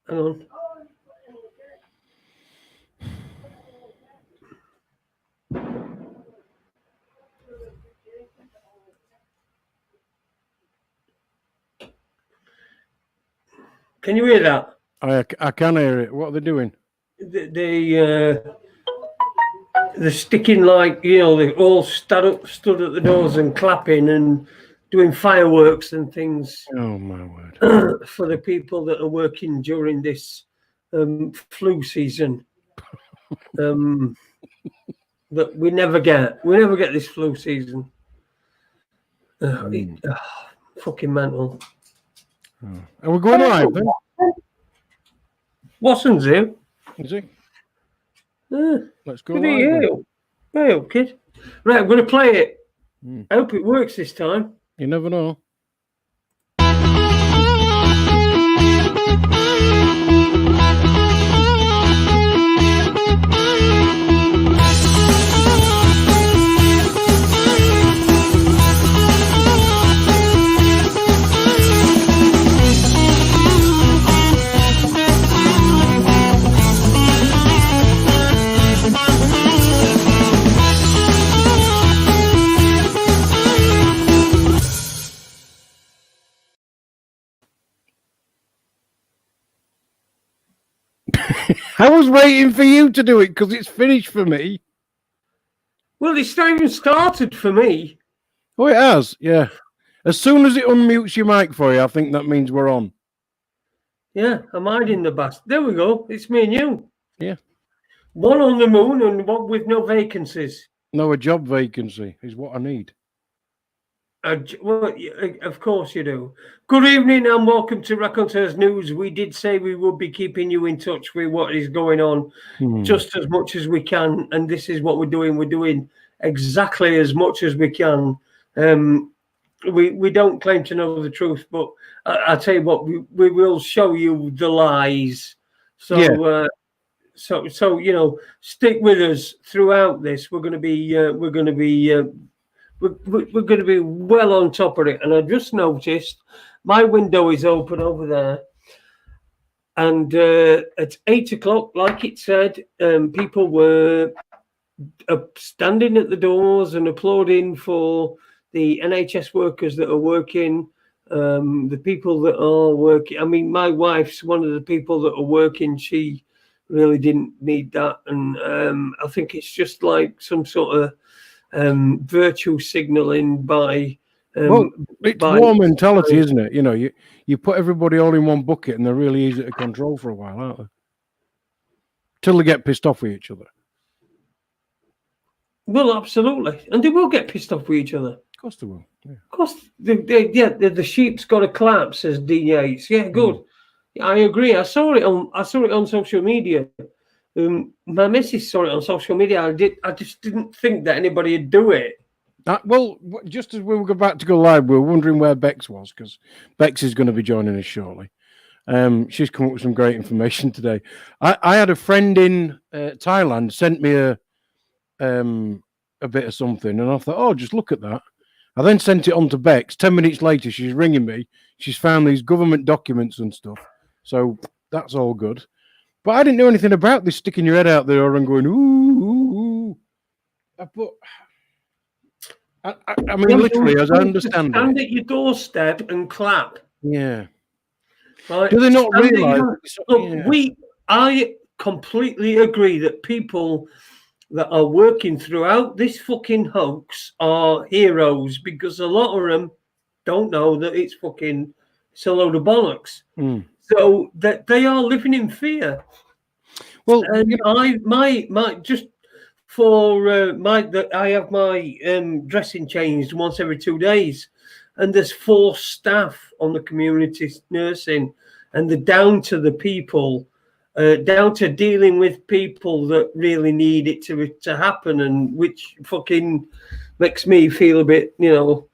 Hang on. Can you hear that? I can hear it. What are they doing? They're sticking like, you know, they all stood at the doors and clapping and doing fireworks and things. Oh my word! For the people that are working during this flu season, that we never get. We never get this flu season. Fucking mental. Oh. Are we going live then? Watson's here. Is he? Let's go Good live. Hey up, kid. Right, I'm going to play it. I hope it works this time. You never know. I was waiting for you to do it because it's finished for me. Well, it's not even started for me. Oh, it has, yeah. As soon as it unmutes your mic for you, I think that means we're on. Yeah, I'm hiding the bastard. There we go. It's me and you. Yeah. One on the moon and one with no vacancies. No, a job vacancy is what I need. Well, of course you do. Good evening and welcome to Raconteurs News. We did say we would be keeping you in touch with what is going on just as much as we can, and this is what we're doing. We're doing exactly as much as we can. We don't claim to know the truth, but I tell you what, we will show you the lies. So, yeah. So you know, stick with us throughout this. We're going to be we're going to be well on top of it. And I just noticed my window is open over there. And at 8 o'clock, like it said, people were standing at the doors and applauding for the NHS workers that are working, the people that are working. I mean, my wife's one of the people that are working. She really didn't need that. And I think it's just like some sort of virtue signaling by it's war mentality, isn't it? You know, you put everybody all in one bucket and they're really easy to control for a while, aren't they? Till they get pissed off with each other. Well, absolutely, and they will get pissed off with each other. Of course they will. Yeah. Of course, the sheep's got to clap, says D Yates. Yeah, good. I agree. I saw it on social media. My missus saw it on social media. I just didn't think that anybody would do it. Well, just as we were about to go live, we were wondering where Bex was, because Bex is going to be joining us shortly. She's come up with some great information today. I had a friend in Thailand sent me a bit of something, and I thought, oh, just look at that. I then sent it on to Bex. 10 minutes later, she's ringing me. She's found these government documents and stuff. So that's all good. But I didn't know anything about this sticking your head out there and going, ooh. I mean, literally, as I understand it. Stand at your doorstep and clap. Yeah. Right? Do they not realise? Look, I completely agree that people that are working throughout this fucking hoax are heroes, because a lot of them don't know that it's a load of bollocks. So that they are living in fear. Well, and I have my dressing changed once every 2 days, and there's 4 staff on the community nursing, and they're down to the people, down to dealing with people that really need it to happen, and which fucking makes me feel a bit, you know.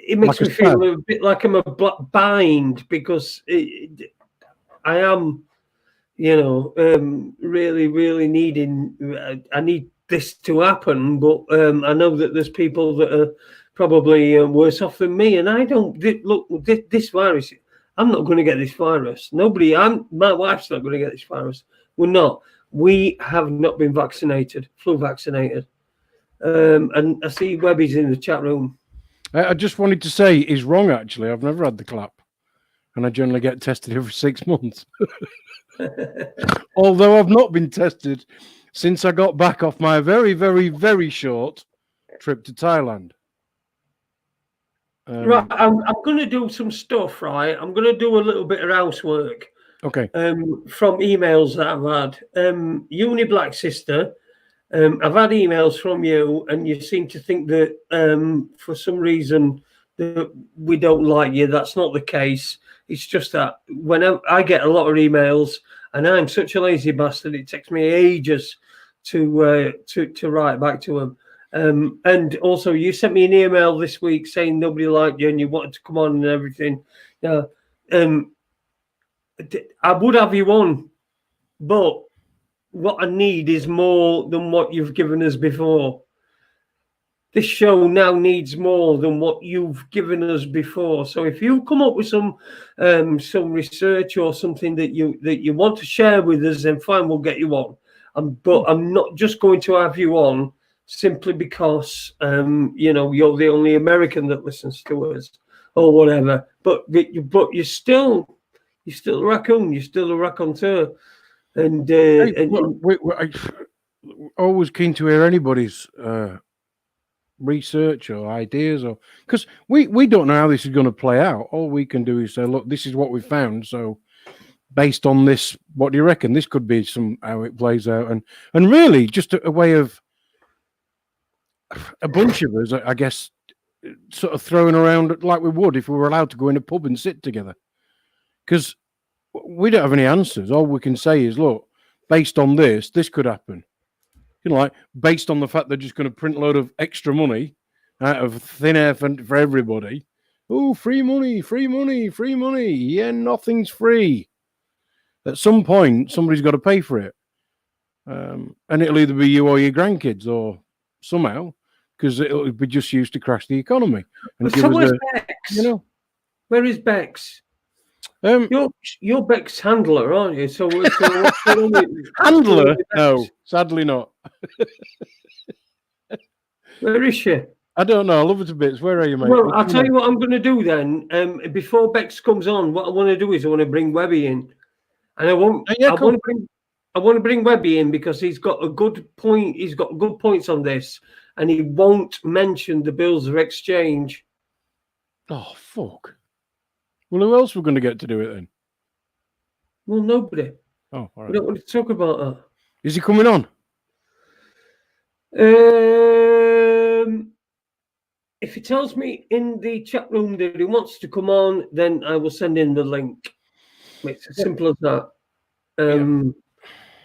It makes me feel a bit like I'm a bind, because I am, you know, really, really needing. I need this to happen, but I know that there's people that are probably worse off than me, and I don't look this virus. I'm not going to get this virus. My wife's not going to get this virus. We're not. We have not been vaccinated, flu vaccinated. And I see Webby's in the chat room. I just wanted to say he's wrong, actually. I've never had the clap. And I generally get tested every 6 months. Although I've not been tested since I got back off my very, very, very short trip to Thailand. Right, I'm going to do some stuff, right? I'm going to do a little bit of housework. Okay. From emails that I've had. Uni Black Sister, I've had emails from you, and you seem to think that for some reason that we don't like you. That's not the case. It's just that when I get a lot of emails, and I'm such a lazy bastard, it takes me ages to write back to them. And also, you sent me an email this week saying nobody liked you and you wanted to come on and everything. I would have you on, but what I need is more than what you've given us before. This show now needs more than what you've given us before. So if you come up with some research or something that you want to share with us, then fine, we'll get you on. But I'm not just going to have you on simply because you're the only American that listens to us or whatever. But you're still a raccoon. You're still a raconteur. And I'm always keen to hear anybody's research or ideas, or because we don't know how this is going to play out. All we can do is say, look, this is what we found. So based on this, what do you reckon? This could be how it plays out, and really just a way of a bunch of us, I guess, sort of throwing around like we would if we were allowed to go in a pub and sit together, because we don't have any answers. All we can say is, look, based on this could happen. Like based on the fact they're just going to print a load of extra money out of thin air for everybody. Oh, free money, free money, free money. Yeah, nothing's free. At some point, somebody's got to pay for it. And it'll either be you or your grandkids or somehow, because it'll be just used to crash the economy. And so where's Bex? Where is Bex? You're Beck's handler, aren't you? So handler? No, sadly not. Where is she? I don't know. I love it to bits. Where are you, mate? Well, I'll tell you what I'm going to do then. Before Bex comes on, what I want to do is I want to bring Webby in, and I want to bring Webby in because he's got a good point. He's got good points on this, and he won't mention the bills of exchange. Oh fuck. Well, who else we're going to get to do it then? Well, nobody. Oh, all right. We don't want to talk about that. Is he coming on? If he tells me in the chat room that he wants to come on, then I will send in the link. It's as simple as that.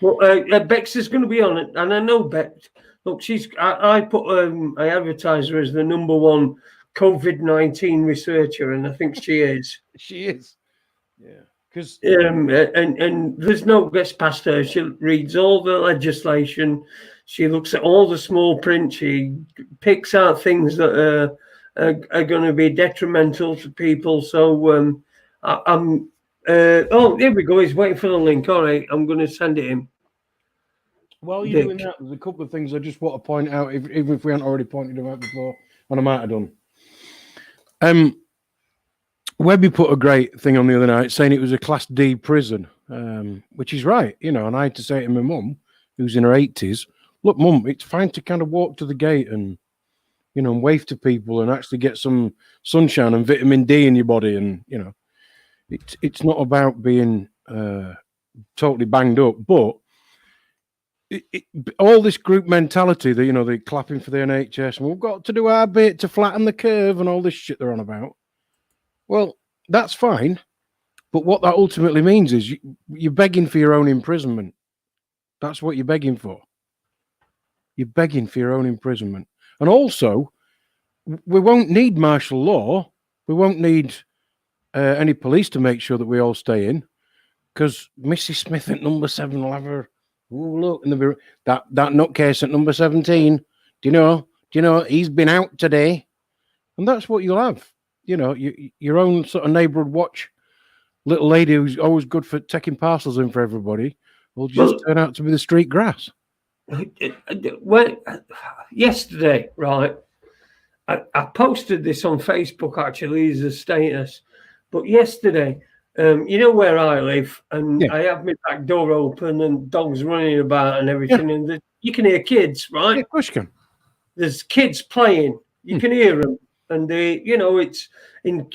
Well, Bex is going to be on it, and I know Bex. Look, I advertise her as the #1 COVID-19 researcher, and I think she is. She is. Yeah. Because and there's no gets past her. She reads all the legislation. She looks at all the small print. She picks out things that are going to be detrimental to people. So I'm. Here we go. He's waiting for the link. All right, I'm going to send it in. While you're doing that, there's a couple of things I just want to point out, even if we haven't already pointed them out before, and I might have done. Webby put a great thing on the other night saying it was a Class D prison, which is right, and I had to say to my mum, who's in her 80s, look, Mum, it's fine to kind of walk to the gate and, and wave to people and actually get some sunshine and vitamin D in your body. And, it's not about being totally banged up, but all this group mentality that, they're clapping for the NHS and we've got to do our bit to flatten the curve and all this shit they're on about. Well, that's fine. But what that ultimately means is you're begging for your own imprisonment. That's what you're begging for. You're begging for your own imprisonment. And also, we won't need martial law. We won't need any police to make sure that we all stay in. Because Mrs. Smith at number 7 will have her, look, and that nutcase at number 17. Do you know, he's been out today. And that's what you'll have. Your own sort of neighborhood watch little lady who's always good for taking parcels in for everybody will just turn out to be the street grass. Well, yesterday, right, I posted this on Facebook actually as a status, but yesterday, you know where I live, and I have my back door open and dogs running about and everything, and you can hear kids, right? Yeah, of course you can. There's kids playing, you can hear them, and it's in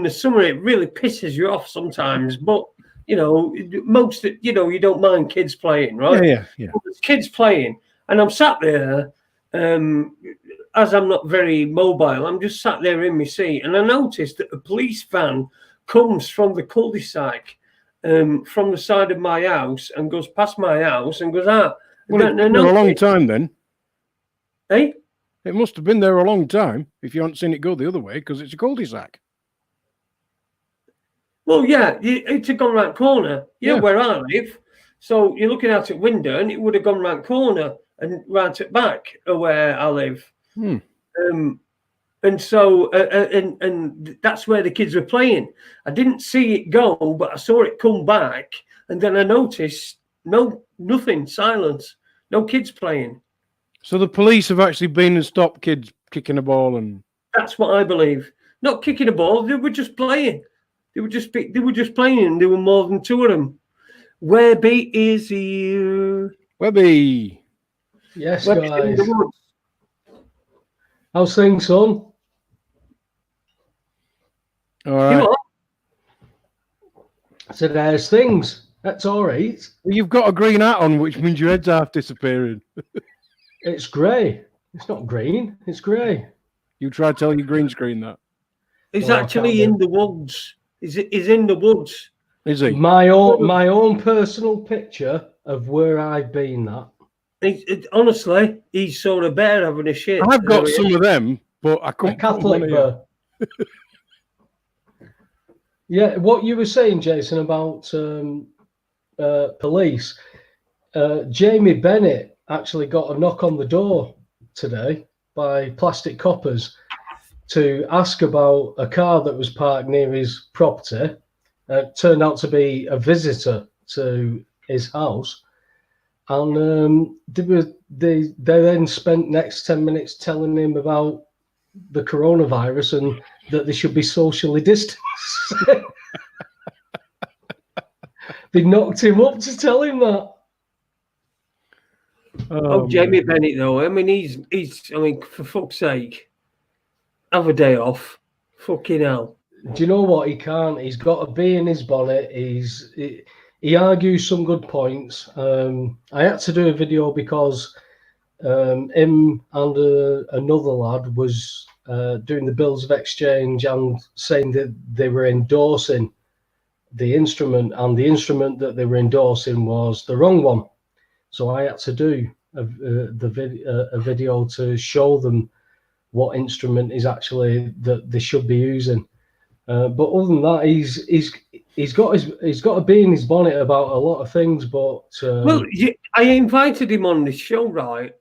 the summer it really pisses you off sometimes, but most you don't mind kids playing, right? Yeah. But there's kids playing, and I'm sat there, as I'm not very mobile, I'm just sat there in my seat, and I noticed that a police van comes from the cul-de-sac, from the side of my house, and goes past my house and goes out. Well, it's been there a long time then. Hey? It must have been there a long time if you haven't seen it go the other way, because it's a cul-de-sac. Well, yeah, it's gone round corner. You know where I live. So you're looking out at window, and it would have gone round corner and round at back of where I live. And so, and that's where the kids were playing. I didn't see it go, but I saw it come back, and then I noticed nothing, silence, no kids playing. So the police have actually been and stopped kids kicking a ball, and that's what I believe. Not kicking a ball; they were just playing. They were just playing. There were more than two of them. Webby is here. Webby. Yes, guys. How's things, son? All right. I said, how's things? That's all right. Well, you've got a green hat on, which means your head's half disappearing. It's grey. It's not green. It's grey. You try to tell your green screen that. He's actually in the woods. He's in the woods. Is he? My own personal picture of where I've been. Honestly, he's sort of better having a shit. I've got some of them, but I couldn't. A Catholic bear. Yeah, what you were saying, Jason, about police. Jamie Bennett actually got a knock on the door today by plastic coppers to ask about a car that was parked near his property. Turned out to be a visitor to his house. And they then spent next 10 minutes telling him about the coronavirus and that they should be socially distanced. They knocked him up to tell him that. Oh, Jamie Bennett, though. I mean, he's. I mean, for fuck's sake, have a day off. Fucking hell. Do you know what? He can't. He's got a bee in his bonnet. He argues some good points. I had to do a video because him and another lad was doing the bills of exchange and saying that they were endorsing the instrument, and the instrument that they were endorsing was the wrong one. So I had to do a video to show them what instrument is actually that they should be using. But other than that, he's got a bee in his bonnet about a lot of things. But well, I invited him on this show, right?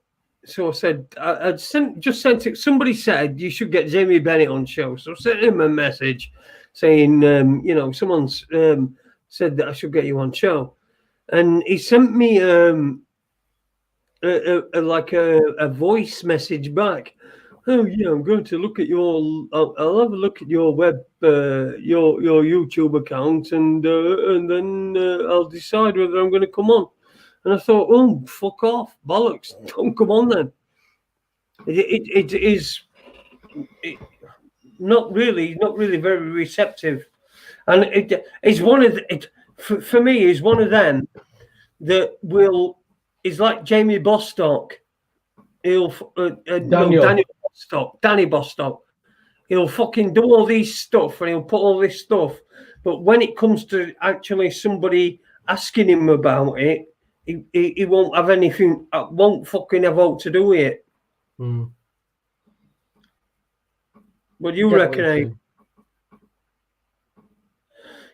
So I said I sent it. Somebody said you should get Jamie Bennett on show. So I sent him a message saying, someone's said that I should get you on show, and he sent me a voice message back. Oh yeah, I'm going to look at I'll have a look at your web, your YouTube account, and then I'll decide whether I'm going to come on. And I thought, oh, fuck off, bollocks! Don't come on then. It is not really very receptive, and it's one of for me is one of them that is like Jamie Bostock. Danny Bostock. He'll fucking do all these stuff and he'll put all this stuff, but when it comes to actually somebody asking him about it, he won't have anything. Won't fucking have out to do with it. What do you reckon, Abe?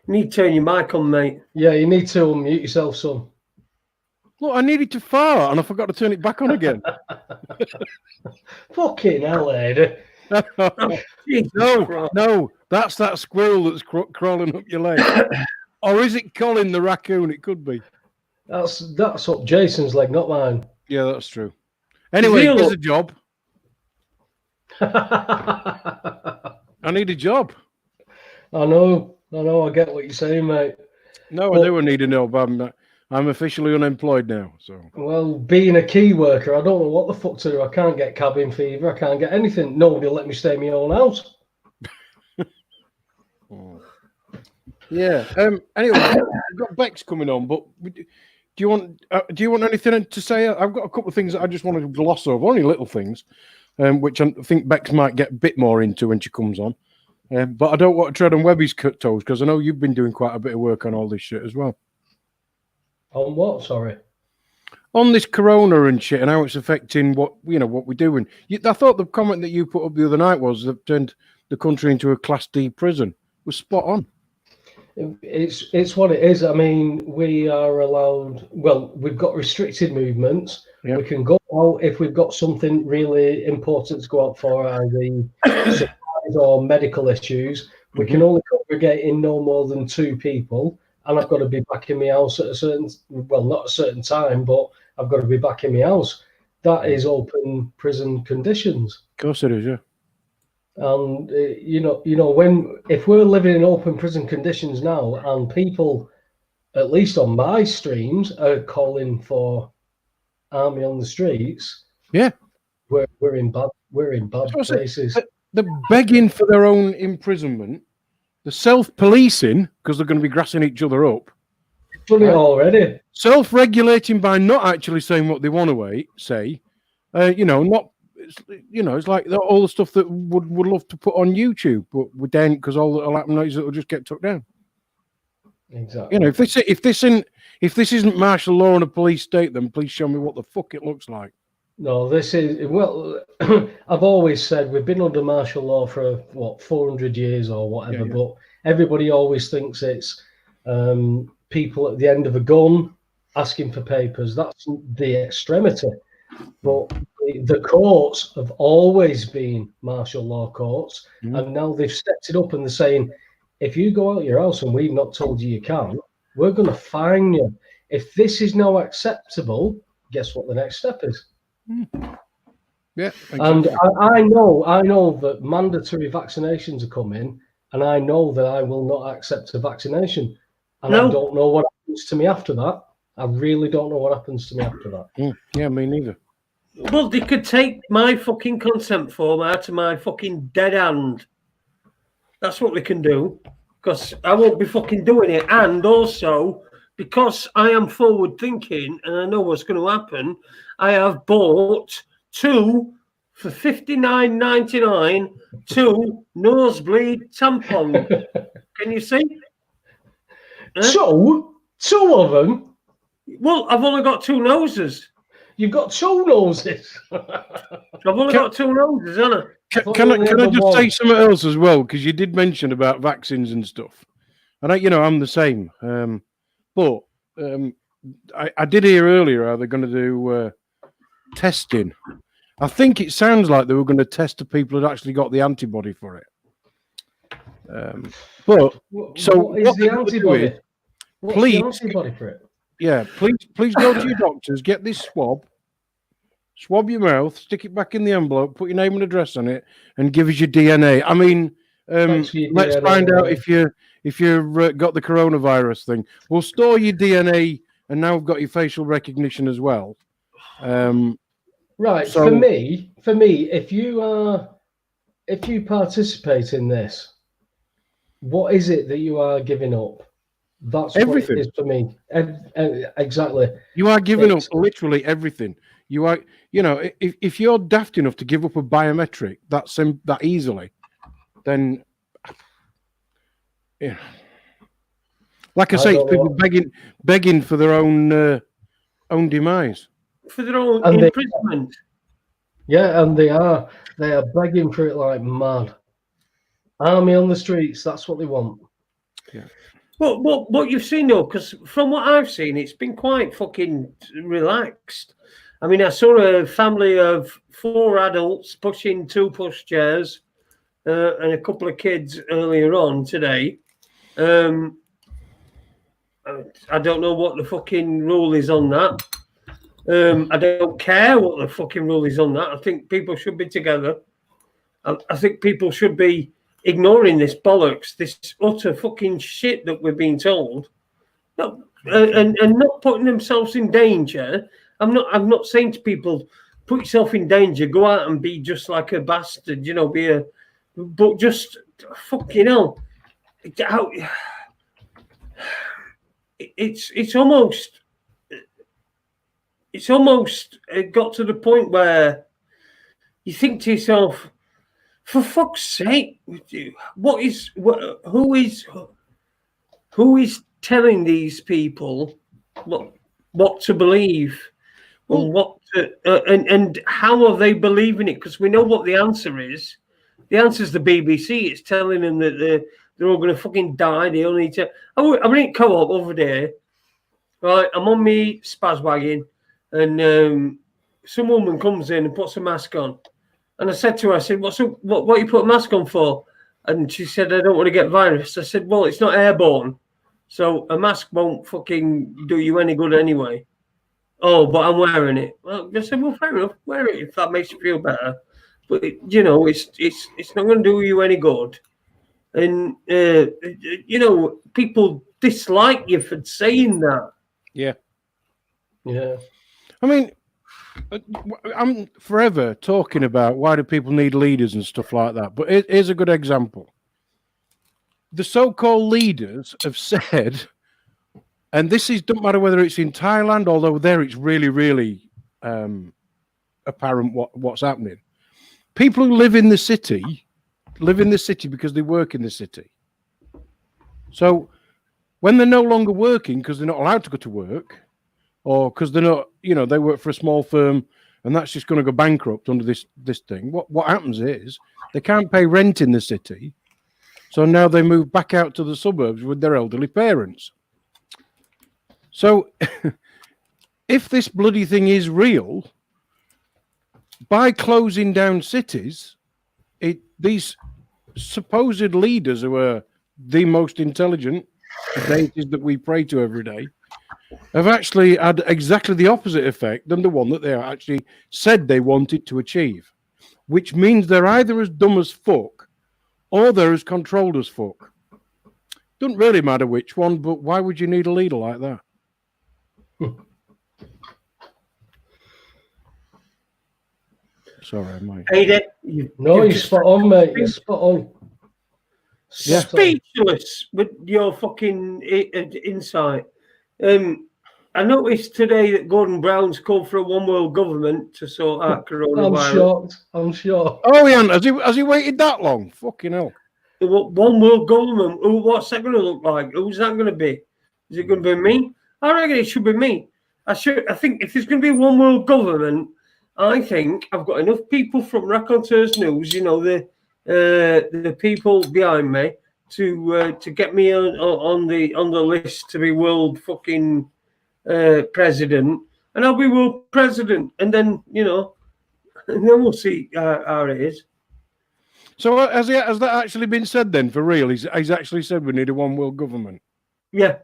You need to turn your mic on, mate. Yeah, you need to unmute yourself, son. Look, I needed to fart and I forgot to turn it back on again. Fucking hell, Ade. Jesus No, Christ. no, that's that squirrel that's crawling up your leg. Or is it Colin the raccoon? It could be. That's up Jason's leg, not mine. Yeah, that's true. Anyway, Zero. here's a job. I I need a job. know, I get what you're saying, mate. No, Well- I do need a job. I'm officially unemployed now. So Well, being a key worker, I don't know what the fuck to do. I can't get cabin fever. I can't get anything. Nobody will let me stay in my own house. yeah. Anyway, we've got Bex coming on, but do you want anything to say? I've got a couple of things that I just want to gloss over, only little things, which I think Bex might get a bit more into when she comes on. But I don't want to tread on Webby's toes because I know you've been doing quite a bit of work on all this shit as well. On what? Sorry. On this corona and shit and how it's affecting what we do. And I thought the comment that you put up the other night was that turned the country into a Class D prison was spot on. It's what it is. I mean, we are allowed. Well, we've got restricted movements. Yeah. We can go out if we've got something really important to go out for, either supplies or medical issues. We can only congregate in no more than 2 people, and I've got to be back in my house at a certain, well, not a certain time, but I've got to be back in my house. That is open prison conditions. Of course it is, yeah. And if we're living in open prison conditions now, and people, at least on my streams, are calling for army on the streets, yeah, we're in bad places. They're begging for their own imprisonment. They're self-policing because they're going to be grassing each other up. Done it already. Self-regulating by not actually saying what they want to say. It's like all the stuff that would love to put on YouTube, but we don't, because all that'll happen is it'll just get took down. Exactly. If this isn't martial law and a police state, then please show me what the fuck it looks like. No, this is, well, I've always said we've been under martial law for 400 years or whatever, but everybody always thinks it's people at the end of a gun asking for papers. That's the extremity. But the courts have always been martial law courts, and now they've stepped it up and they're saying, if you go out your house and we've not told you can, we're going to fine you. If this is now acceptable, guess what the next step is? Yeah, exactly. And I know that mandatory vaccinations are coming, and I know that I will not accept a vaccination, and I don't know what happens to me after that. I really don't know what happens to me after that. Yeah, me neither. Well, they could take my fucking consent form out of my fucking dead hand. That's what we can do, because I won't be fucking doing it. And also, because I am forward thinking and I know what's going to happen, I have bought 2 for $59.99, 2 nosebleed tampons. Can you see? So, 2 of them? Well, I've only got 2 noses. You've got 2 noses. I've only got 2 noses, haven't I? Can I just say something else as well? Because you did mention about vaccines and stuff. And I'm the same. But I did hear earlier how they're going to do testing. I think it sounds like they were going to test the people who'd actually got the antibody for it. What is the antibody? What's please, the antibody for it? Yeah, please go to your doctors, get this swab your mouth, stick it back in the envelope, put your name and address on it, and give us your DNA. I mean, let's find out if you've got the coronavirus thing. We'll store your DNA, and now we've got your facial recognition as well. Right. So, for me, if you participate in this, what is it that you are giving up? That's everything. what it is for me. Exactly. You are giving up literally everything. You are, if you're daft enough to give up a biometric that easily, then, like I say, people begging for their own demise, for their own imprisonment. And they are begging for it like mad. Army on the streets. That's what they want. Yeah. Well, what you've seen though, because from what I've seen, it's been quite fucking relaxed. I mean, I saw a family of 4 adults pushing 2 push chairs and a couple of kids earlier on today. I don't know what the fucking rule is on that. I don't care what the fucking rule is on that. I think people should be together. I think people should be ignoring this bollocks, this utter fucking shit that we're being told, and not putting themselves in danger. I'm not saying to people, put yourself in danger, go out and be just like a bastard, but just fucking hell. It's almost got to the point where you think to yourself, for fuck's sake, who is telling these people what to believe and how are they believing it? Because we know what the answer is. The answer is the BBC. It's telling them that they're all going to fucking die. They only need to. I'm in co-op over there. Right, I'm on me spaz wagon, and some woman comes in and puts a mask on. And I said to her, I said, what you put a mask on for? And she said, I don't want to get virus. I said, well, it's not airborne. So a mask won't fucking do you any good anyway. Oh, but I'm wearing it. Well, I said, well, fair enough. Wear it if that makes you feel better. But, it's not going to do you any good. And, people dislike you for saying that. Yeah. Yeah. I mean, I'm forever talking about why do people need leaders and stuff like that. But here's a good example. The so-called leaders have said, and doesn't matter whether it's in Thailand, although there it's really, really apparent what's happening. People who live in the city because they work in the city. So when they're no longer working because they're not allowed to go to work, or because they're not, they work for a small firm and that's just going to go bankrupt under this thing. What happens is they can't pay rent in the city. So now they move back out to the suburbs with their elderly parents. So if this bloody thing is real, by closing down cities, these supposed leaders who are the most intelligent deities that we pray to every day have actually had exactly the opposite effect than the one that they actually said they wanted to achieve, which means they're either as dumb as fuck or they're as controlled as fuck. Doesn't really matter which one, but why would you need a leader like that? Sorry, Mike. Ade, you're spot on, mate. You're spot on. Yeah. Speechless with your fucking insight. I noticed today that Gordon Brown's called for a one world government to sort out coronavirus. I'm shocked. Oh, yeah, has he waited that long? Fucking hell. One world government. What's that going to look like? Who's that going to be? Is it going to be me? I reckon it should be me. I think if there's going to be one world government, I think I've got enough people from Raconteurs News, the people behind me, to get me on the list to be world fucking president, and I'll be world president, and then and then we'll see how it is. So has that actually been said then for real? He's actually said we need a one world government. Yeah,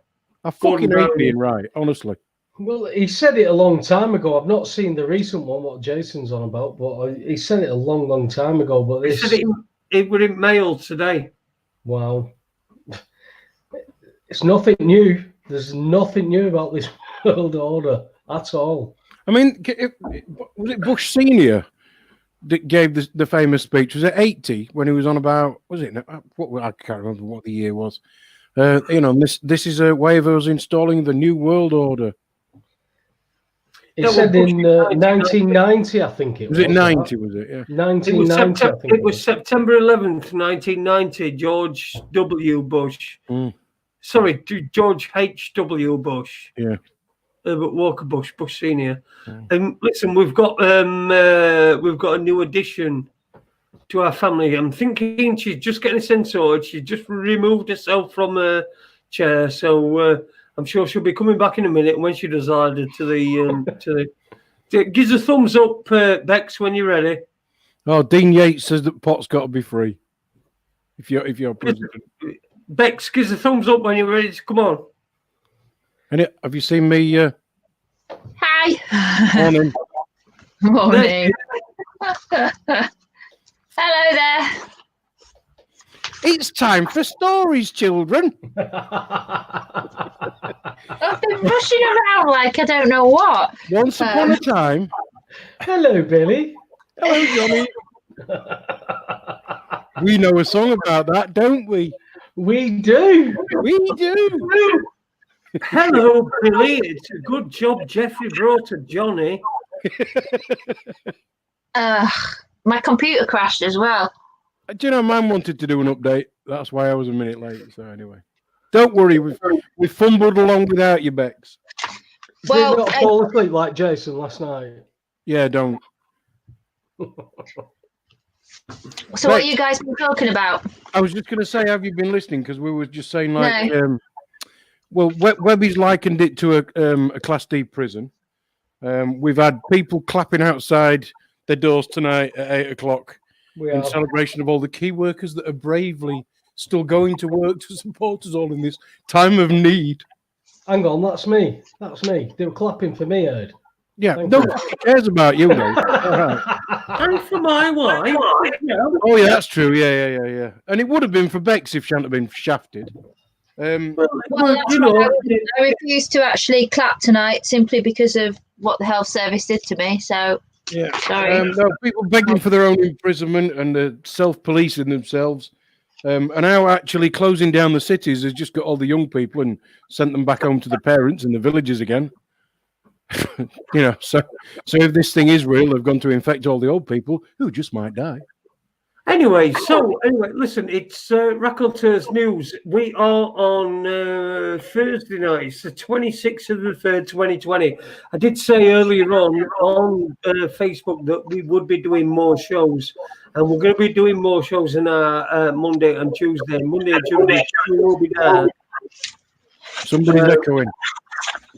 I fucking hate being right, honestly. Well, he said it a long time ago. I've not seen the recent one, what Jason's on about, but he said it a long, long time ago. But he said it was in Mail today. Wow. It's nothing new. There's nothing new about this world order at all. I mean, was it Bush Senior that gave the famous speech? Was it 80 when he was on about? Was it? I can't remember what the year was. This is a way of us installing the new world order. It said in 1990, I think it was. Was it 90? Was it? Yeah. 1990. I think it was September 11th, 1990. George W. Bush. Sorry, George H.W. Bush. Yeah. But Walker Bush Senior. Listen, we've got a new addition to our family. I'm thinking she's just getting a sense sorted. She just removed herself from a chair, so I'm sure she'll be coming back in a minute. When she does, Ida, to Give us a thumbs up, Bex, when you're ready. Oh, Dean Yates says that pot's got to be free. If you're president. Bex, give us a thumbs up when you're ready to come on. And have you seen me? Hi. Morning. Morning. Hello there. It's time for stories, children. I've been rushing around like I don't know what. Once upon a time. Hello, Billy. Hello, Johnny. We know a song about that, don't we? We do. We do. Hello, Billy. It's a good job Jeffrey brought a Johnny. My computer crashed as well. Do you know, mine wanted to do an update. That's why I was a minute late. So anyway, don't worry. We fumbled along without you, Bex. Did not fall asleep like Jason last night. Yeah, don't. So what are you guys been talking about? I was just going to say, have you been listening? Because we were just saying, like, well, Webby's likened it to a Class D prison. We've had people clapping outside their doors tonight at 8 o'clock in celebration of all the key workers that are bravely still going to work to support us all in this time of need. Hang on, that's me. That's me. They were clapping for me, Ade. Yeah, nobody cares about you, though. And for my wife. Oh, yeah, that's true. Yeah. And it would have been for Bex if she hadn't have been shafted. Well, that's right. I refused to actually clap tonight simply because of what the health service did to me. So, yeah, sorry. No, people begging for their own imprisonment and self-policing themselves. And now actually closing down the cities has just got all the young people and sent them back home to the parents in the villages again. So if this thing is real, they've gone to infect all the old people who just might die. Anyway, listen, it's Raconteurs News. We are on Thursday night. It's the 26th of the 3rd, 2020. I did say earlier on Facebook that we would be doing more shows, and we're going to be doing more shows on Monday and Tuesday. Monday and Tuesday, we'll be there. Somebody's echoing.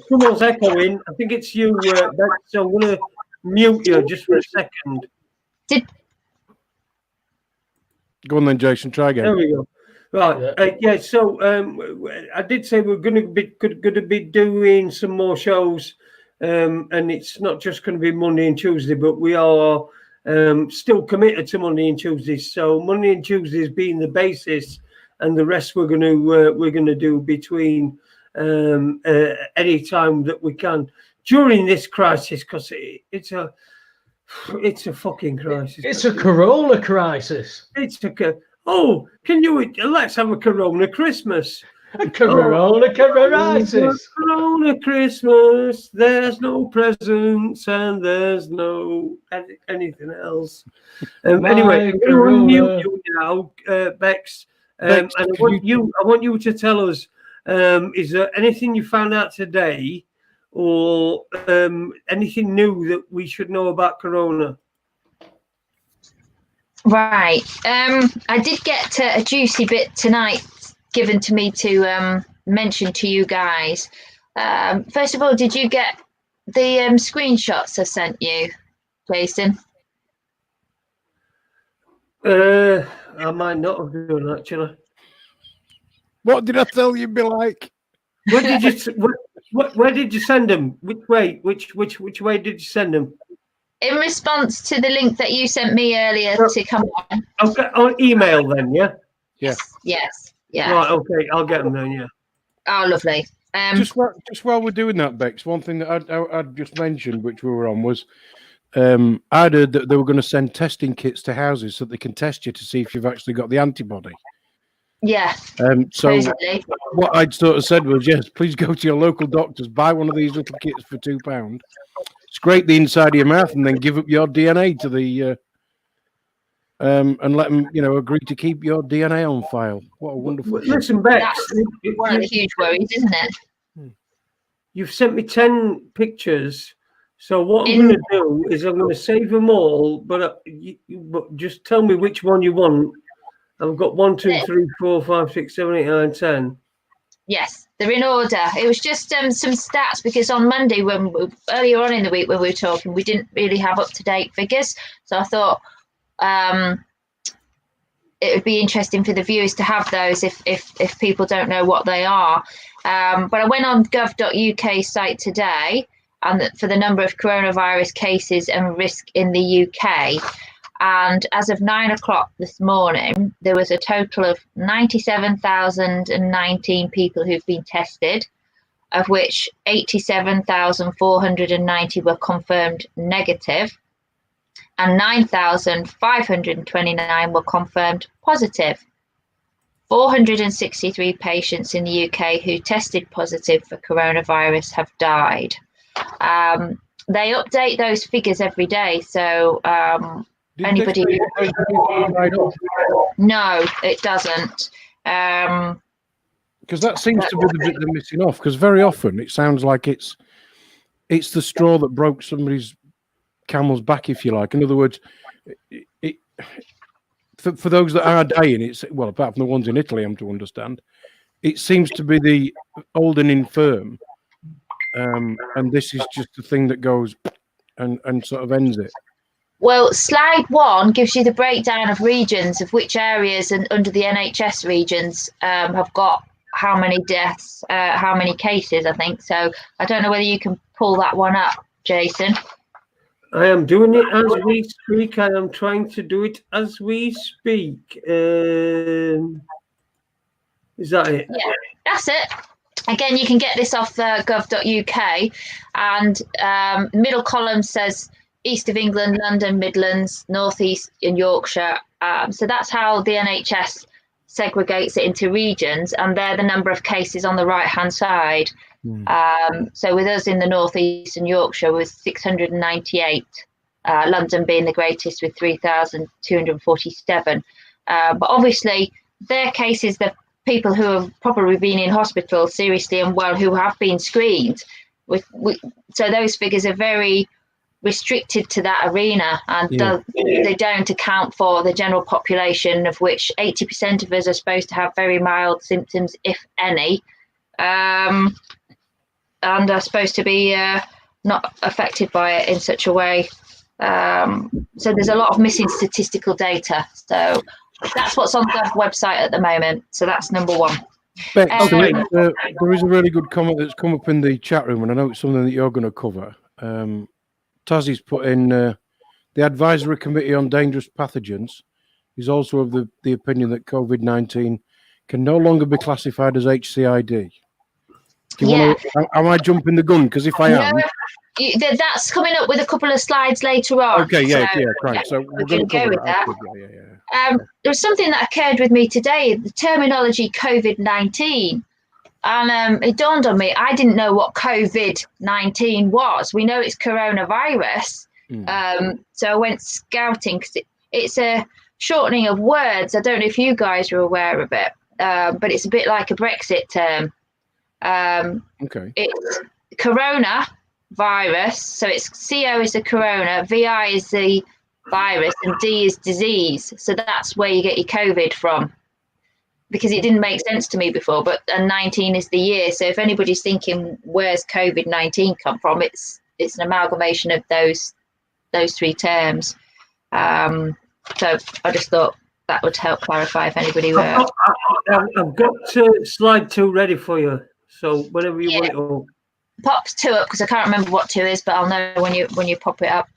Someone's echoing. I think it's you, so I'm going to mute you just for a second. Go on then, Jason. Try again. There we go. Right. So I did say we're going to be doing some more shows, and it's not just going to be Monday and Tuesday, but we are still committed to Monday and Tuesdays. So Monday and Tuesdays being the basis, and the rest we're going to do between any time that we can during this crisis, because it's a fucking crisis. It's a corona crisis. Let's have a corona Christmas. A corona crisis. Corona Christmas. There's no presents and there's no anything else. Anyway, I'm going to mute you now, Bex. And I want you to tell us, is there anything you found out today or anything new that we should know about corona? Right. I did get a juicy bit tonight given to me to mention to you guys. First of all, did you get the screenshots I sent you, Jason? I might not have done, actually. What did I tell you, be like? Where did you send them? Which way? Which way did you send them? In response to the link that you sent me earlier to come on. Okay, on email then, yeah? Yes. Yeah. Right, okay, I'll get them then, yeah. Oh, lovely. Just while we're doing that, Bex, one thing that I'd just mentioned, which we were on, was I heard that they were going to send testing kits to houses so they can test you to see if you've actually got the antibody. Yeah. So basically, what I'd sort of said was, yes, please go to your local doctors, buy one of these little kits for £2, scrape the inside of your mouth, and then give up your DNA to the and let them, agree to keep your DNA on file. What a wonderful. Listen, Bex, that's one of the huge worries, isn't it? You've sent me 10 pictures. So what I'm going to do is I'm going to save them all, but just tell me which one you want. I've got 1, 2, 3, 4, 5, 6, 7, 8, 9, 10. Yes, They're in order. It was just some stats because on Monday, earlier on in the week when we were talking, we didn't really have up-to-date figures. So I thought it would be interesting for the viewers to have those if people don't know what they are. But I went on gov.uk site today and for the number of coronavirus cases and risk in the UK. And as of 9 o'clock this morning, there was a total of 97,019 people who've been tested, of which 87,490 were confirmed negative, and 9,529 were confirmed positive. 463 patients in the UK who tested positive for coronavirus have died. They update those figures every day, so anybody. No, it doesn't. Because that seems to be the bit they're missing off. Because very often it sounds like it's the straw that broke somebody's camel's back, if you like. In other words, for those that are dying, it's apart from the ones in Italy, I'm to understand, it seems to be the old and infirm, and this is just the thing that goes and sort of ends it. Well, slide 1 gives you the breakdown of regions of which areas and under the NHS regions have got how many deaths, how many cases, I think. So I don't know whether you can pull that one up, Jason. I am doing it as we speak. I am trying to do it as we speak. Is that it? Yeah, that's it. Again, you can get this off gov.uk, and middle column says East of England, London, Midlands, North East and Yorkshire. So that's how the NHS segregates it into regions, and they're the number of cases on the right-hand side. So with us in the North East and Yorkshire was 698, London being the greatest with 3,247. But obviously their cases, the people who have probably been in hospital seriously unwell who have been screened. So those figures are very restricted to that arena, and they don't account for the general population, of which 80% of us are supposed to have very mild symptoms, if any, and are supposed to be not affected by it in such a way. So there's a lot of missing statistical data. So that's what's on the website at the moment. So that's number 1. Bex, there is a really good comment that's come up in the chat room, and I know it's something that you're going to cover. Tazzie's put in the Advisory Committee on Dangerous Pathogens is also of the opinion that COVID-19 can no longer be classified as HCID. Am I jumping the gun? Because if I am... that's coming up with a couple of slides later on. Okay, right. So we're going to go with that. There was something that occurred with me today, the terminology COVID-19. And it dawned on me, I didn't know what COVID-19 was. We know it's coronavirus. So I went scouting because it's a shortening of words. I don't know if you guys are aware of it, but it's a bit like a Brexit term. It's corona virus. So it's CO is the corona, VI is the virus, and D is disease. So that's where you get your COVID from. Because it didn't make sense to me before, but 19 is the year. So if anybody's thinking, where's COVID-19 come from? It's an amalgamation of those 3 terms. So I just thought that would help clarify if anybody were. I've got slide 2 ready for you. So whenever you want it all. Pop 2 up, because I can't remember what 2 is, but I'll know when you pop it up.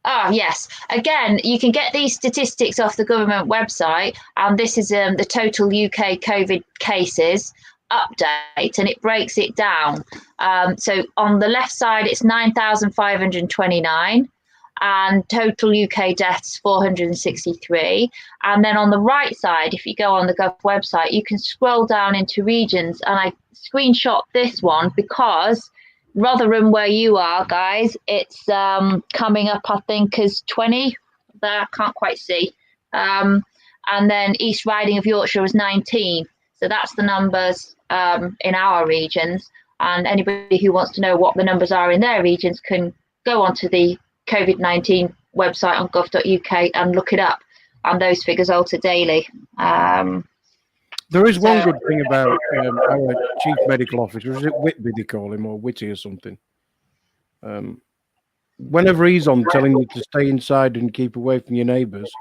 Oh, yes. Again, you can get these statistics off the government website, and this is the total UK COVID cases update, and it breaks it down. So on the left side, it's 9,529, and total UK deaths 463. And then on the right side, if you go on the Gov website, you can scroll down into regions, and I screenshot this one because Rotherham, where you are, guys, it's coming up, I think, as 20. There, I can't quite see. And then East Riding of Yorkshire was 19. So that's the numbers in our regions. And anybody who wants to know what the numbers are in their regions can go onto the COVID-19 website on gov.uk and look it up. And those figures alter daily. There is one So- good thing about our chief medical officer. Is it Whitby they call him, or Whitty or something? Whenever he's on telling you to stay inside and keep away from your neighbours,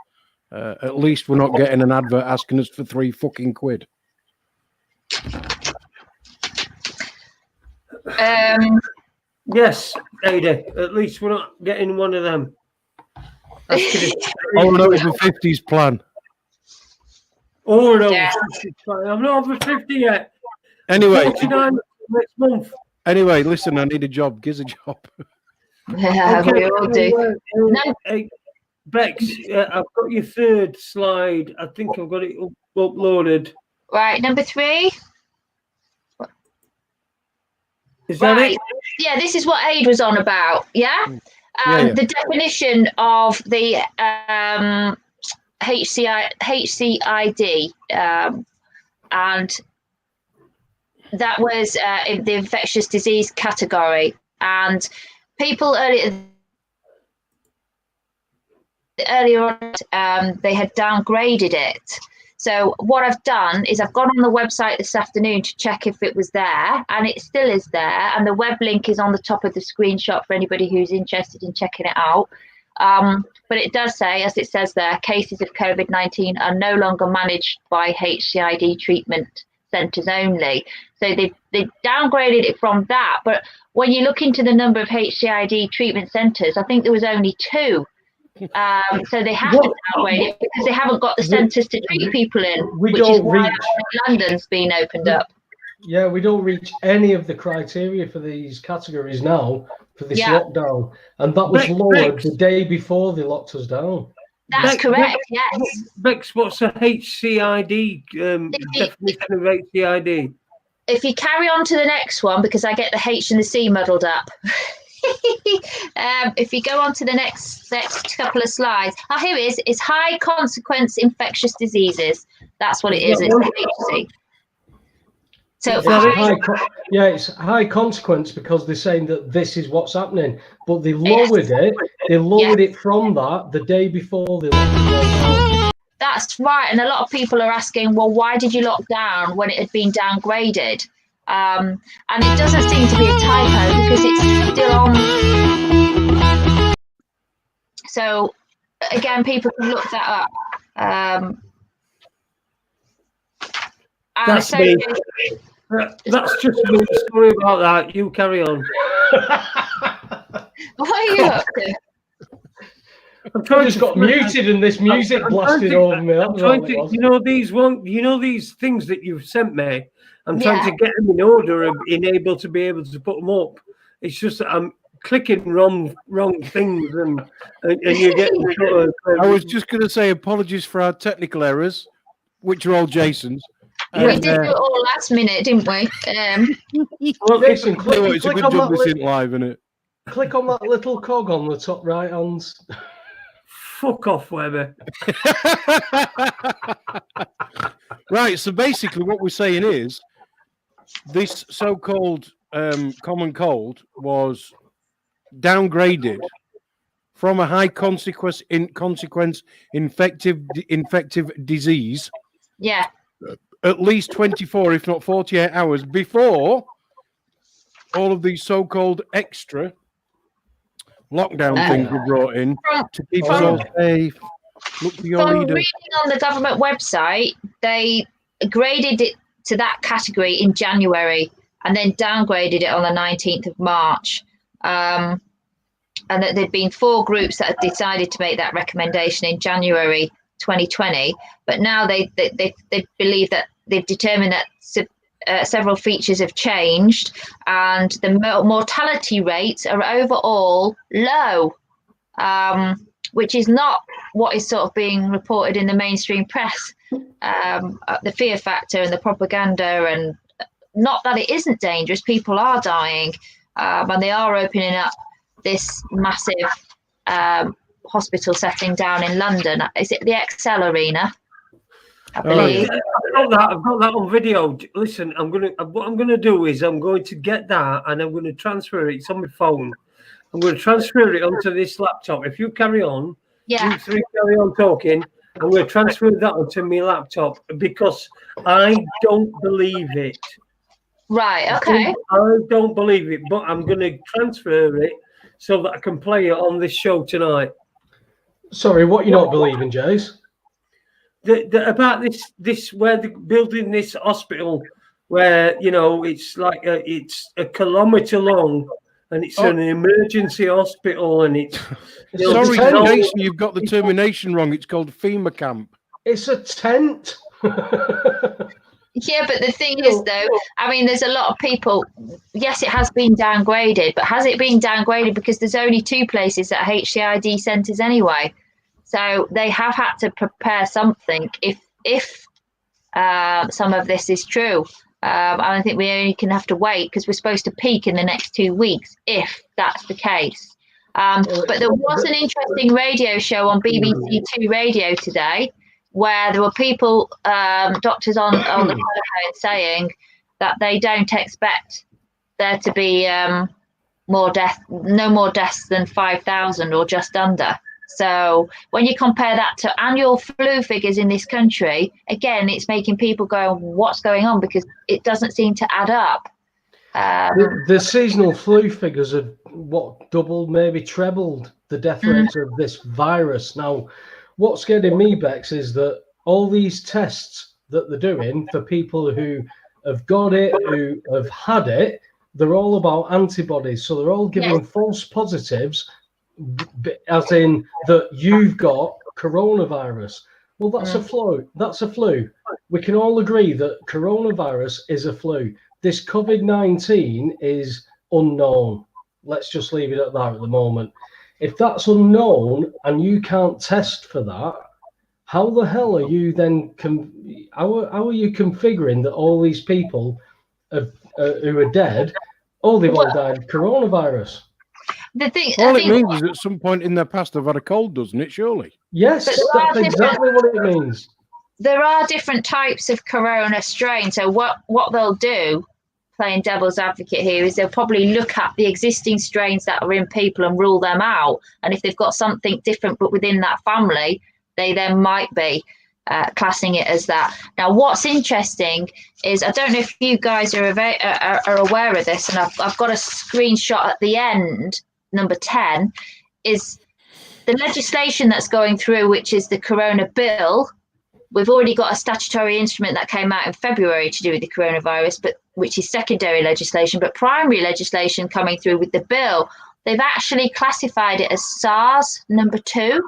at least we're not getting an advert asking us for £3 fucking quid. Yes, Ade. At least we're not getting one of them. Oh, an over 50s plan. Oh no, Yeah. I'm not over 50 yet. Anyway, 49 next month. anyway, listen, I need a job. Give us a job. Yeah, we all do. No. Hey, Bex, I've got your third slide. I think I've got it uploaded. Right, number 3. Is that Right. it? Yeah, this is what Ade was on about. Yeah. Yeah. The definition of the HCID, and that was in the infectious disease category. And people earlier on, they had downgraded it. So what I've done is I've gone on the website this afternoon to check if it was there, and it still is there. And the web link is on the top of the screenshot for anybody who's interested in checking it out. But it does say, as it says there, cases of COVID-19 are no longer managed by HCID treatment centres only. So they downgraded it from that. But when you look into the number of HCID treatment centres, I think there was only 2. So they have to downgrade it because they haven't got the centres to treat people in, which is why London's been opened up. Yeah, we don't reach any of the criteria for these categories now for this lockdown. And that was lowered the day before they locked us down. That's correct, yes. Bex, what's a HCID definition of HCID? If you carry on to the next one, because I get the H and the C muddled up. If you go on to the next couple of slides, here it is. It's high consequence infectious diseases. That's what it is. It's HC. So it's high consequence because they're saying that this is what's happening, but they lowered it. They lowered it from that the day before they locked down. That's right, and a lot of people are asking, well, why did you lock down when it had been downgraded? And it doesn't seem to be a typo because it's still on. So again, people can look that up. That's me. That's just me. Sorry about that. You carry on. What are you up to? I just got muted and this music blasted over me. You know these things that you've sent me. I'm trying to get them in order of being able to put them up. It's just that I'm clicking wrong things and you're getting sort of. I was just going to say apologies for our technical errors, which are all Jason's. We did do it all last minute, didn't we? Well, listen, click it's a good job this isn't live, isn't it? Click on that little cog on the top right hand. Fuck off, Weber. Right, so basically what we're saying is this so-called common cold was downgraded from a high consequence infective disease. Yeah. At least 24, if not 48 hours before all of these so-called extra lockdown things were brought in to keep us all safe. Look for your leader. Reading on the government website, they graded it to that category in January and then downgraded it on the 19th of March. And that there'd been 4 groups that had decided to make that recommendation in January 2020, but now they believe that they've determined that several features have changed and the mortality rates are overall low, which is not what is sort of being reported in the mainstream press. The fear factor and the propaganda, and not that it isn't dangerous, people are dying, and they are opening up this massive hospital setting down in London. Is it the XL Arena? I believe. I've got that on video. Listen, what I'm gonna do is I'm going to get that and I'm going to transfer it. It's on my phone. I'm going to transfer it onto this laptop. If you carry on, you 3 carry on talking, I'm going to transfer that onto my laptop because I don't believe it. Right, okay. I don't believe it, but I'm going to transfer it so that I can play it on this show tonight. Sorry, what you're not believing, Jace? About this where they're building this hospital where, you know, it's like it's a kilometre long and it's an emergency hospital and it's... Sorry, Jason, you've got the termination wrong. It's called FEMA camp. It's a tent. Yeah, but the thing is, though, I mean, there's a lot of people. Yes, it has been downgraded, but has it been downgraded because there's only 2 places that are HCID centres anyway? So they have had to prepare something if some of this is true. I think we only can have to wait because we're supposed to peak in the next 2 weeks if that's the case. But there was an interesting radio show on BBC Two Radio today where there were people, doctors on the telephone saying that they don't expect there to be no more deaths than 5,000 or just under. So when you compare that to annual flu figures in this country, again, it's making people go, what's going on? Because it doesn't seem to add up. The seasonal flu figures have doubled, maybe trebled the death rates of this virus. Now, what's getting me, Bex, is that all these tests that they're doing for people who have got it, who have had it, they're all about antibodies. So they're all giving false positives, as in that you've got coronavirus. Well, that's a flu. That's a flu. We can all agree that coronavirus is a flu. This COVID-19 is unknown. Let's just leave it at that at the moment. If that's unknown and you can't test for that, how the hell are you then? How are you configuring that all these people who are dead, they've all died of coronavirus? The thing, all it means is at some point in their past they've had a cold, doesn't it? Surely. Yes, that's exactly what it means. There are different types of corona strain. So what they'll do, playing devil's advocate here, is they'll probably look at the existing strains that are in people and rule them out. And if they've got something different but within that family, they then might be classing it as that. Now, what's interesting is, I don't know if you guys are aware of this, and I've got a screenshot at the end, number 10, is the legislation that's going through, which is the Corona Bill. We've already got a statutory instrument that came out in February to do with the coronavirus, but which is secondary legislation, but primary legislation coming through with the bill. They've actually classified it as SARS number 2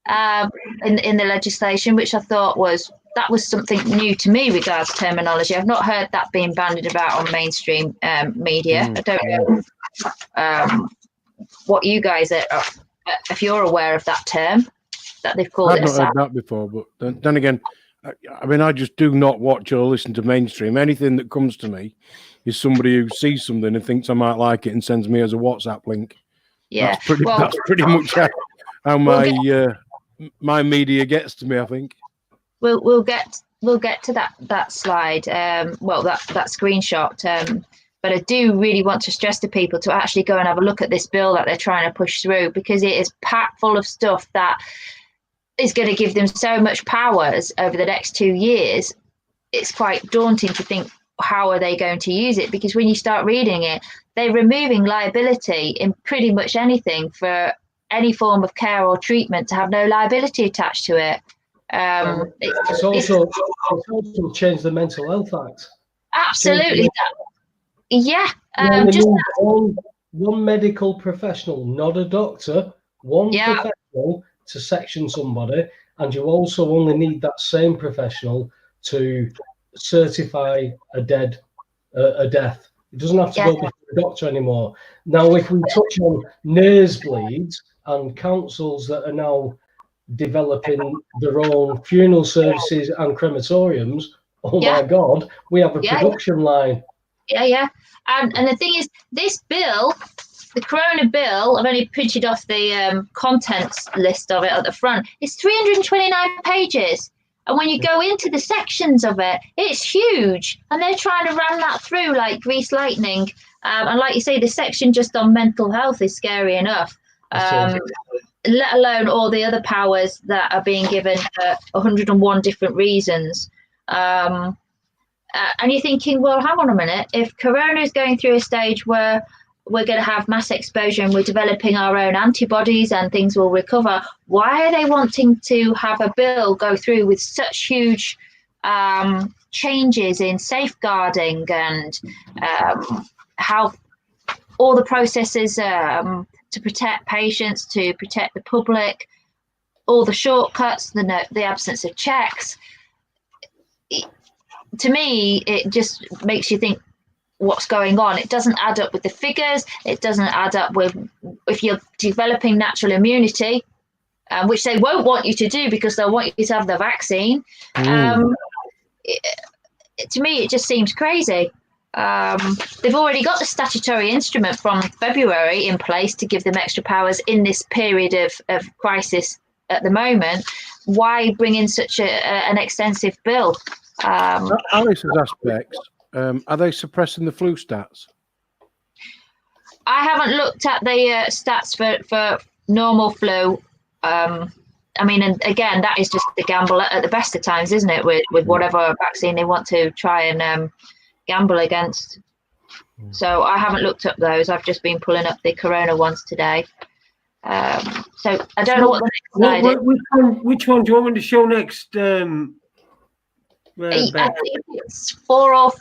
in the legislation, which I thought was something new to me regards terminology. I've not heard that being bandied about on mainstream media. I don't know what you guys are, if you're aware of that term that they've called it. I've not heard that before, but then again, I mean, I just do not watch or listen to mainstream. Anything that comes to me is somebody who sees something and thinks I might like it and sends me as a WhatsApp link. Yeah, that's pretty much how my media gets to me, I think. We'll get to that slide. That screenshot. But I do really want to stress to people to actually go and have a look at this bill that they're trying to push through, because it is packed full of stuff that is going to give them so much powers over the next 2 years. It's quite daunting to think, how are they going to use it? Because when you start reading it, they're removing liability in pretty much anything for any form of care or treatment to have no liability attached to it. It's also changed the Mental Health Act. Absolutely. One medical professional, not a doctor, professional to section somebody, and you also only need that same professional to certify a death. It doesn't have to go before a doctor anymore. Now, if we touch on nosebleeds and councils that are now developing their own funeral services and crematoriums, my God, we have a production line. Yeah. And the thing is, this bill, the Corona Bill, I've only printed off the contents list of it at the front. It's 329 pages. And when you go into the sections of it, it's huge. And they're trying to ram that through like grease lightning. And like you say, the section just on mental health is scary enough. let alone all the other powers that are being given for 101 different reasons. And you're thinking, well, hang on a minute. If Corona is going through a stage where we're going to have mass exposure and we're developing our own antibodies and things will recover, why are they wanting to have a bill go through with such huge changes in safeguarding and how all the processes to protect patients, to protect the public, all the shortcuts, the absence of checks? To me, it just makes you think, what's going on? It doesn't add up with the figures. It doesn't add up with if you're developing natural immunity, which they won't want you to do because they'll want you to have the vaccine. To me, it just seems crazy. They've already got the statutory instrument from February in place to give them extra powers in this period of crisis at the moment. Why bring in such an extensive bill? Alice has asked Bex, are they suppressing the flu stats? I haven't looked at the stats for normal flu. I mean, and again, that is just the gamble at the best of times, isn't it? With whatever vaccine they want to try and gamble against. So I haven't looked up those. I've just been pulling up the Corona ones today. So I don't know what the next slide is. Which one do you want me to show next? I think it's 4 or 5.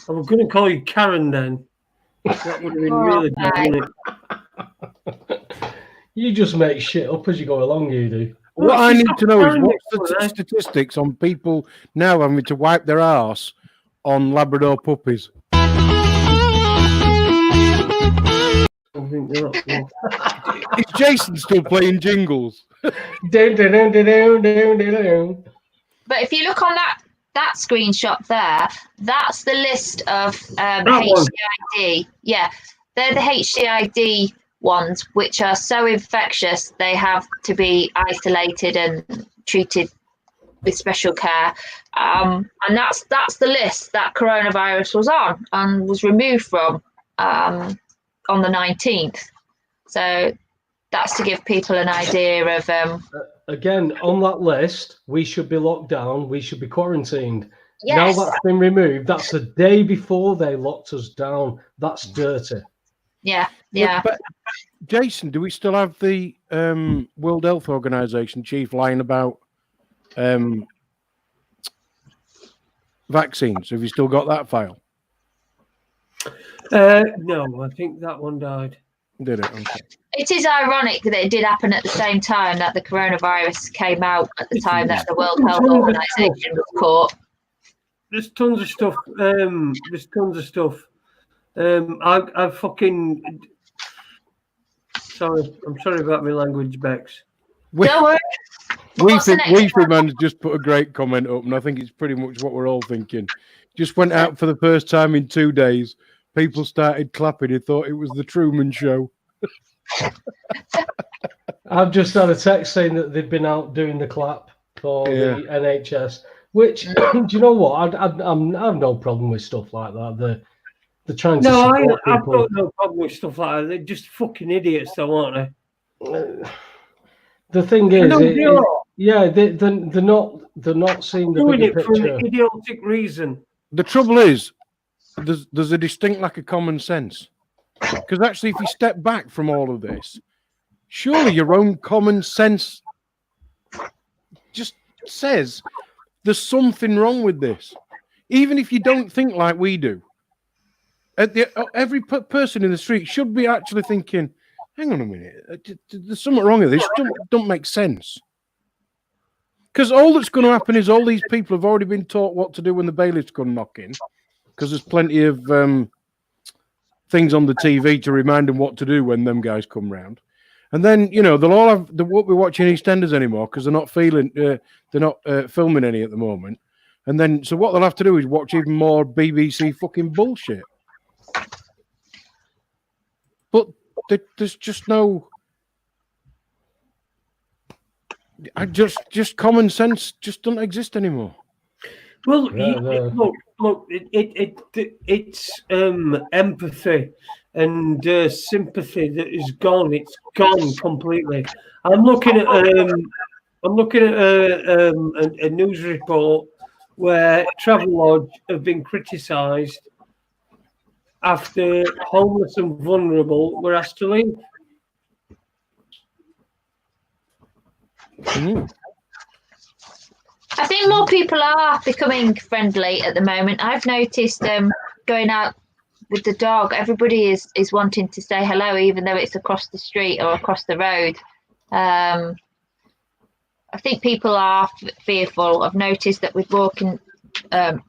I was going to call you Karen then. That would have been really bad, wouldn't it? You just make shit up as you go along, you do. What I need to know is what's the statistics on people now having to wipe their arse on Labrador puppies? Is Jason still playing jingles? But if you look on that screenshot there, that's the list of HCID. Yeah, they're the HCID ones, which are so infectious they have to be isolated and treated with special care. And that's the list that coronavirus was on and was removed from on the 19th. So that's to give people an idea of again, on that list, we should be locked down. We should be quarantined. Yes. Now that's been removed. That's the day before they locked us down. That's dirty. Yeah. But Jason, do we still have the World Health Organization chief lying about vaccines? Have you still got that file? No, I think that one died. Did it? Okay. It is ironic that it did happen at the same time that the coronavirus came out, at the time that the World Health Organization was caught. There's tons of stuff. I fucking. Sorry, I'm sorry about my language, Bex. Don't worry. Weefy Man's just put a great comment up, and I think it's pretty much what we're all thinking. Just went out for the first time in 2 days. People started clapping. He thought it was the Truman Show. I've just had a text saying that they've been out doing the clap for the NHS. Which, do you know what? I have no problem with stuff like that. They're trying to support people. I've got no problem with stuff like that. They're just fucking idiots, though, aren't they? The thing is, they're not seeing the doing bigger it for picture. an idiotic reason. The trouble is, there's a distinct lack of common sense. Because actually, if you step back from all of this, surely your own common sense just says there's something wrong with this. Even if you don't think like we do. Every person in the street should be actually thinking, hang on a minute, there's something wrong with this. Don't make sense. Because all that's going to happen is all these people have already been taught what to do when the bailiffs come knocking, because there's plenty of things on the TV to remind them what to do when them guys come round. And then, they'll all have, they won't be watching EastEnders anymore because they're not filming any at the moment. And then, so what they'll have to do is watch even more BBC fucking bullshit. But there's just no, just common sense just doesn't exist anymore. Well, Yeah, look, it's empathy and sympathy that is gone. It's gone completely. I'm looking at a news report where Travelodge have been criticised after homeless and vulnerable were asked to leave. Mm. I think more people are becoming friendly at the moment. I've noticed going out with the dog, everybody is wanting to say hello, even though it's across the street or across the road. I think people are fearful. I've noticed that with walking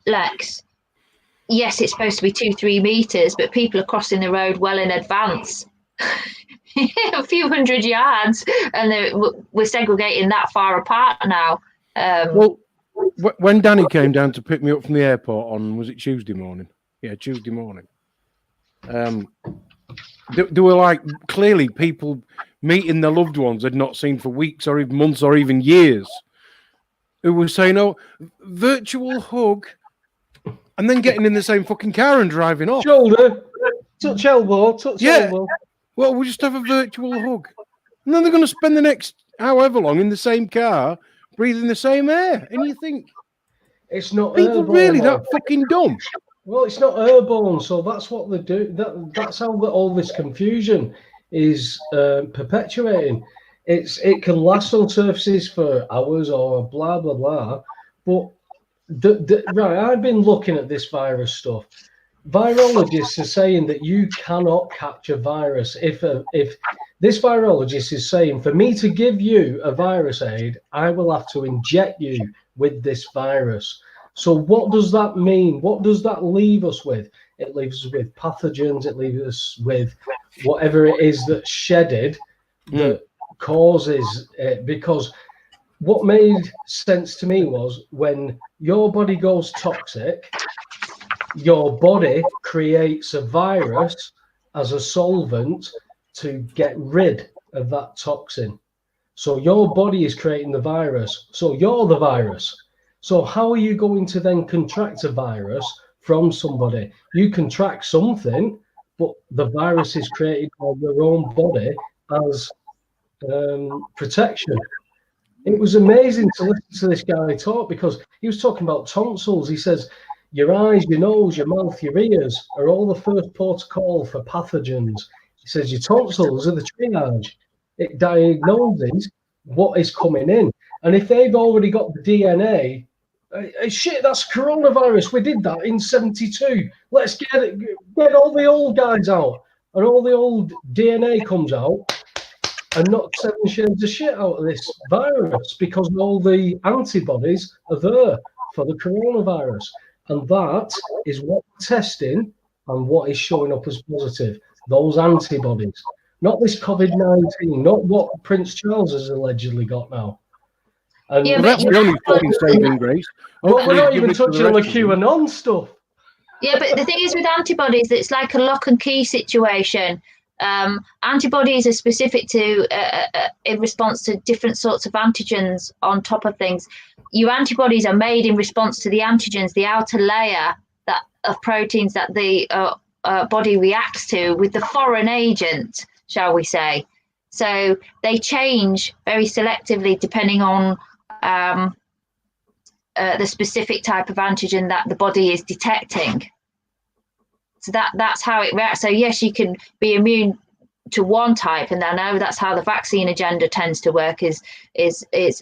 Lex, yes, it's supposed to be 2-3 meters, but people are crossing the road well in advance. A few hundred yards, and we're segregating that far apart now. Well, when Danny came down to pick me up from the airport on, was it Tuesday morning? Yeah, Tuesday morning. There were like clearly people meeting their loved ones they'd not seen for weeks or even months or even years, who were saying, "Oh, virtual hug," and then getting in the same fucking car and driving off. shoulder, touch elbow, touch elbow. Well, we'll just have a virtual hug, and then they're going to spend the next however long in the same car, breathing the same air. And you think, It's not people airborne, really though. that fucking dumb? Well, it's not airborne, so that's what they do. That's how all this confusion is perpetuating. It can last on surfaces for hours or blah blah blah, but right. I've been looking at this virus stuff. Virologists are saying that you cannot catch a virus. If this virologist is saying, for me to give you a virus aid, I will have to inject you with this virus. So what does that mean? What does that leave us with? It leaves us with pathogens. It leaves us with whatever it is that's shedded that causes it. Because what made sense to me was when your body goes toxic, your body creates a virus as a solvent to get rid of that toxin. So your body is creating the virus. So you're the virus. So how are you going to then contract a virus from somebody? You contract something, but the virus is created by your own body as protection. It was amazing to listen to this guy talk because he was talking about tonsils. He says, your eyes, your nose, your mouth, your ears are all the first protocol for pathogens. He says your tonsils are the triage. It diagnoses what is coming in. And if they've already got the DNA, shit, that's coronavirus. We did that in 72. Let's get all the old guys out. And all the old DNA comes out and knock 7 shades of shit out of this virus because all the antibodies are there for the coronavirus. And that is what we're testing and what is showing up as positive. Those antibodies. Not this COVID-19, not what Prince Charles has allegedly got now. And Yeah, Well, that's the only fucking saving grace. we're not Give even it to touching on the rest of them. QAnon stuff. Yeah, but the thing is with antibodies, it's like a lock and key situation. Antibodies are specific to in response to different sorts of antigens on top of things. Your antibodies are made in response to the antigens, the outer layer of proteins that the body reacts to with the foreign agent, shall we say. So they change very selectively depending on the specific type of antigen that the body is detecting. So that's how it reacts. So yes, you can be immune to one type, and I know that's how the vaccine agenda tends to work. Is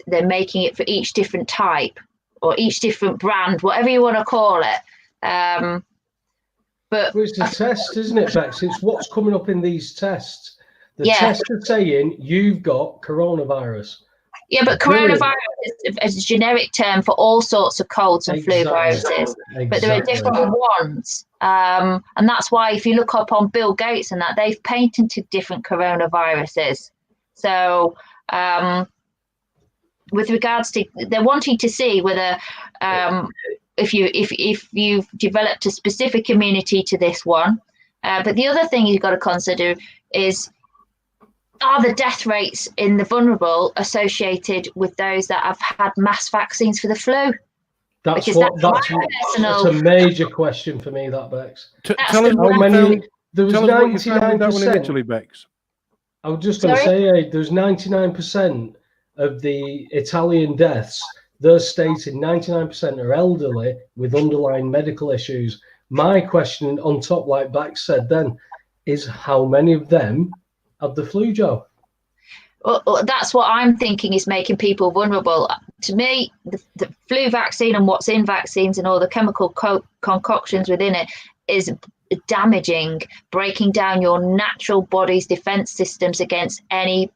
they're making it for each different type or each different brand, whatever you want to call it. But Well, it's a test, isn't it, Bex? It's what's coming up in these tests. The Yeah. tests are saying you've got coronavirus. yeah, but Brilliant. coronavirus is a generic term for all sorts of colds and flu viruses. But there are different ones. And that's why if you look up on Bill Gates and that, they've patented different coronaviruses. So with regards to, they're wanting to see whether if you've developed a specific immunity to this one. But the other thing you've got to consider is, are the death rates in the vulnerable associated with those that have had mass vaccines for the flu? That's because what. that's my That's a major question for me. That Bex. Tell us How what you many? found. There was Tell us what you found with that one in 99%. Italy, Bex. I was just going to Sorry? say, there's 99% of the Italian deaths. They're stating 99% are elderly with underlying medical issues. My question on top, like Bex said then, is how many of them have the flu jab? Well, that's what I'm thinking is making people vulnerable. To me, the flu vaccine and what's in vaccines and all the chemical concoctions within it is damaging, breaking down your natural body's defense systems against any